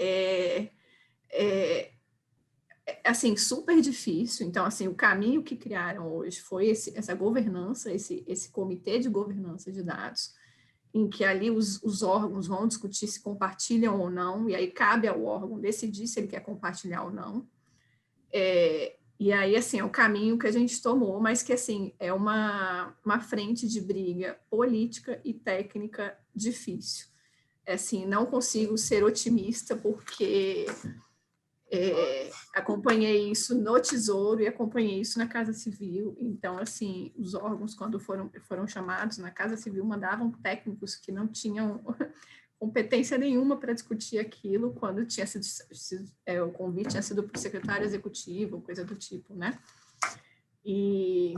assim, super difícil. Então, assim, o caminho que criaram hoje foi essa governança, esse comitê de governança de dados, em que ali os órgãos vão discutir se compartilham ou não, e aí cabe ao órgão decidir se ele quer compartilhar ou não. E aí, assim, é o caminho que a gente tomou, mas que, assim, é uma frente de briga política e técnica difícil. Assim, não consigo ser otimista, porque acompanhei isso no Tesouro e acompanhei isso na Casa Civil. Então, assim, os órgãos, quando foram chamados na Casa Civil, mandavam técnicos que não tinham competência nenhuma para discutir aquilo, quando tinha sido, o convite tinha sido para o secretário executivo, coisa do tipo, né? E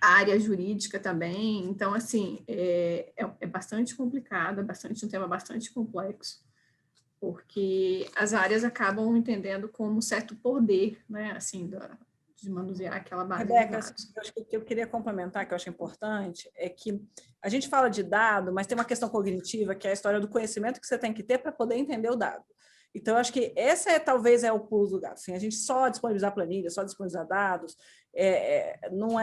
a área jurídica também. Então, assim, é bastante complicado, um tema bastante complexo, porque as áreas acabam entendendo como um certo poder, né, assim, de manusear aquela base de dados. Acho que o que eu queria complementar, que eu acho importante, é que a gente fala de dado, mas tem uma questão cognitiva, que é a história do conhecimento que você tem que ter para poder entender o dado. Então, eu acho que esse talvez é o pulo do gato. Assim, a gente só disponibilizar planilha, só disponibilizar dados, não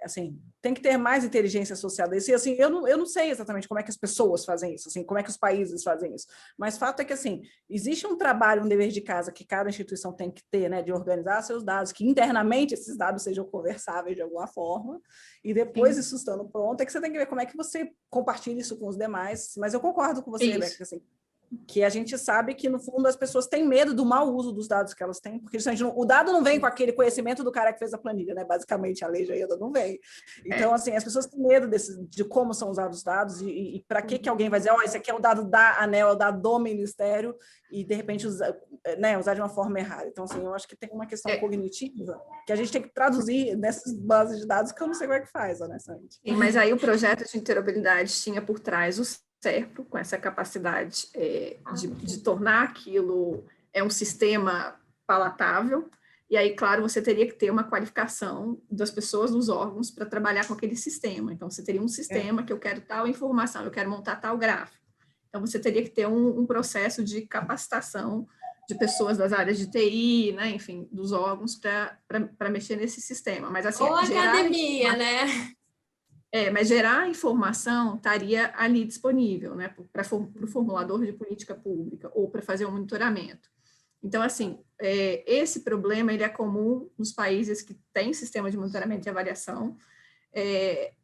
assim, tem que ter mais inteligência associada a isso. E, assim, eu não sei exatamente como é que as pessoas fazem isso, assim, como é que os países fazem isso. Mas fato é que, assim, existe um trabalho, um dever de casa que cada instituição tem que ter, né, de organizar seus dados, que internamente esses dados sejam conversáveis de alguma forma, e depois isso estando pronto, é que você tem que ver como é que você compartilha isso com os demais. Mas eu concordo com você, Rebeca, assim, que a gente sabe que, no fundo, as pessoas têm medo do mau uso dos dados que elas têm, porque o dado não vem com aquele conhecimento do cara que fez a planilha, né? Basicamente, a lei já ainda não vem. Então, assim, as pessoas têm medo de como são usados os dados e para que alguém vai dizer, esse aqui é o dado da ANEEL, é o dado do Ministério, e, de repente, usar de uma forma errada. Então, assim, eu acho que tem uma questão cognitiva que a gente tem que traduzir nessas bases de dados que eu não sei como é que faz, honestamente. Sim, mas aí o projeto de interoperabilidade tinha por trás o CERPRO, com essa capacidade de tornar aquilo um sistema palatável, e aí, claro, você teria que ter uma qualificação das pessoas dos órgãos para trabalhar com aquele sistema. Então, você teria um sistema que eu quero tal informação, eu quero montar tal gráfico. Então, você teria que ter um processo de capacitação de pessoas das áreas de TI, né, enfim, dos órgãos para mexer nesse sistema. Mas, assim, ou academia, né? Mas gerar informação estaria ali disponível, né, para o formulador de política pública ou para fazer um monitoramento. Então, assim, esse problema ele é comum nos países que têm sistema de monitoramento e avaliação.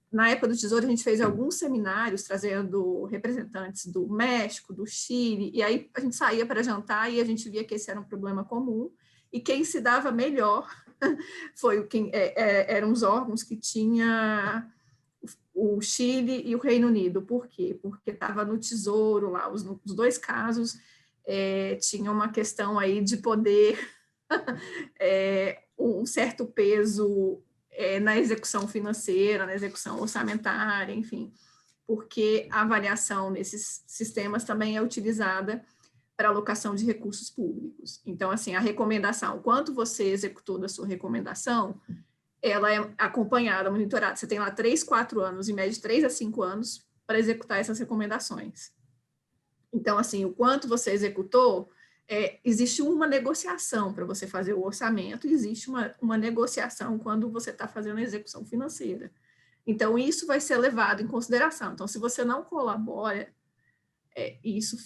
Na época do Tesouro, a gente fez alguns seminários trazendo representantes do México, do Chile, e aí a gente saía para jantar e a gente via que esse era um problema comum, e quem se dava melhor eram os órgãos que tinha o Chile e o Reino Unido. Por quê? Porque estava no Tesouro lá, os dois casos tinha uma questão aí de poder, um certo peso na execução financeira, na execução orçamentária, enfim, porque a avaliação nesses sistemas também é utilizada para alocação de recursos públicos. Então, assim, a recomendação, quanto você executou da sua recomendação, ela é acompanhada, monitorada. Você tem lá 3, 4 anos, em média de 3 a 5 anos, para executar essas recomendações. Então, assim, o quanto você executou, existe uma negociação para você fazer o orçamento, existe uma negociação quando você está fazendo a execução financeira. Então, isso vai ser levado em consideração. Então, se você não colabora, isso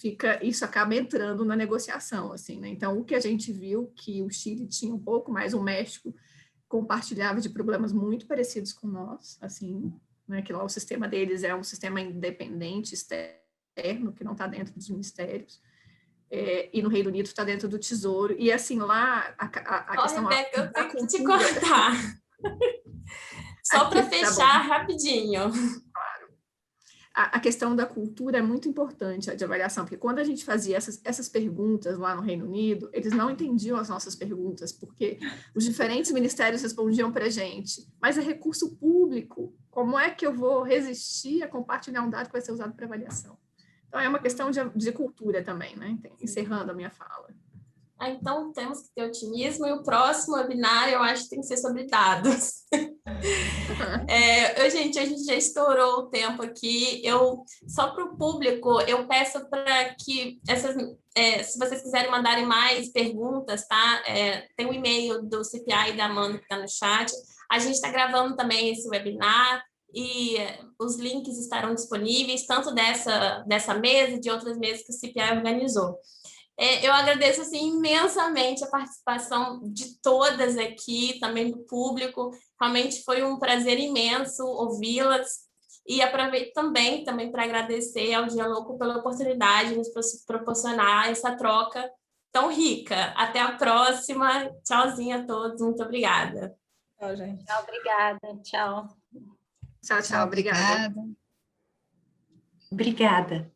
acaba entrando na negociação, assim, né? Então, o que a gente viu, que o Chile tinha um pouco mais, o México compartilhava de problemas muito parecidos com nós, assim, né? Que lá o sistema deles é um sistema independente, externo, que não está dentro dos ministérios, e no Reino Unido está dentro do Tesouro, e assim, lá a questão... Rebeca, eu tenho que te cortar. Só para fechar rapidinho. A questão da cultura é muito importante, de avaliação, porque quando a gente fazia essas perguntas lá no Reino Unido, eles não entendiam as nossas perguntas, porque os diferentes ministérios respondiam para a gente, mas é recurso público, como é que eu vou resistir a compartilhar um dado que vai ser usado para avaliação? Então, é uma questão de cultura também, né? Encerrando a minha fala. Então, temos que ter otimismo, e o próximo webinar, eu acho que tem que ser sobre dados. Gente, a gente já estourou o tempo aqui. Só para o público, eu peço para que se vocês quiserem mandarem mais perguntas, tá? Tem o e-mail do CPI e da Amanda que está no chat. A gente está gravando também esse webinar, e os links estarão disponíveis, tanto dessa mesa e de outras mesas que o CPI organizou. Eu agradeço assim, imensamente a participação de todas aqui, também do público. Realmente foi um prazer imenso ouvi-las. E aproveito também para agradecer ao Dialogo pela oportunidade de nos proporcionar essa troca tão rica. Até a próxima. Tchauzinho a todos. Muito obrigada. Tchau, gente. Tchau, obrigada. Tchau. Tchau, obrigada. Obrigada.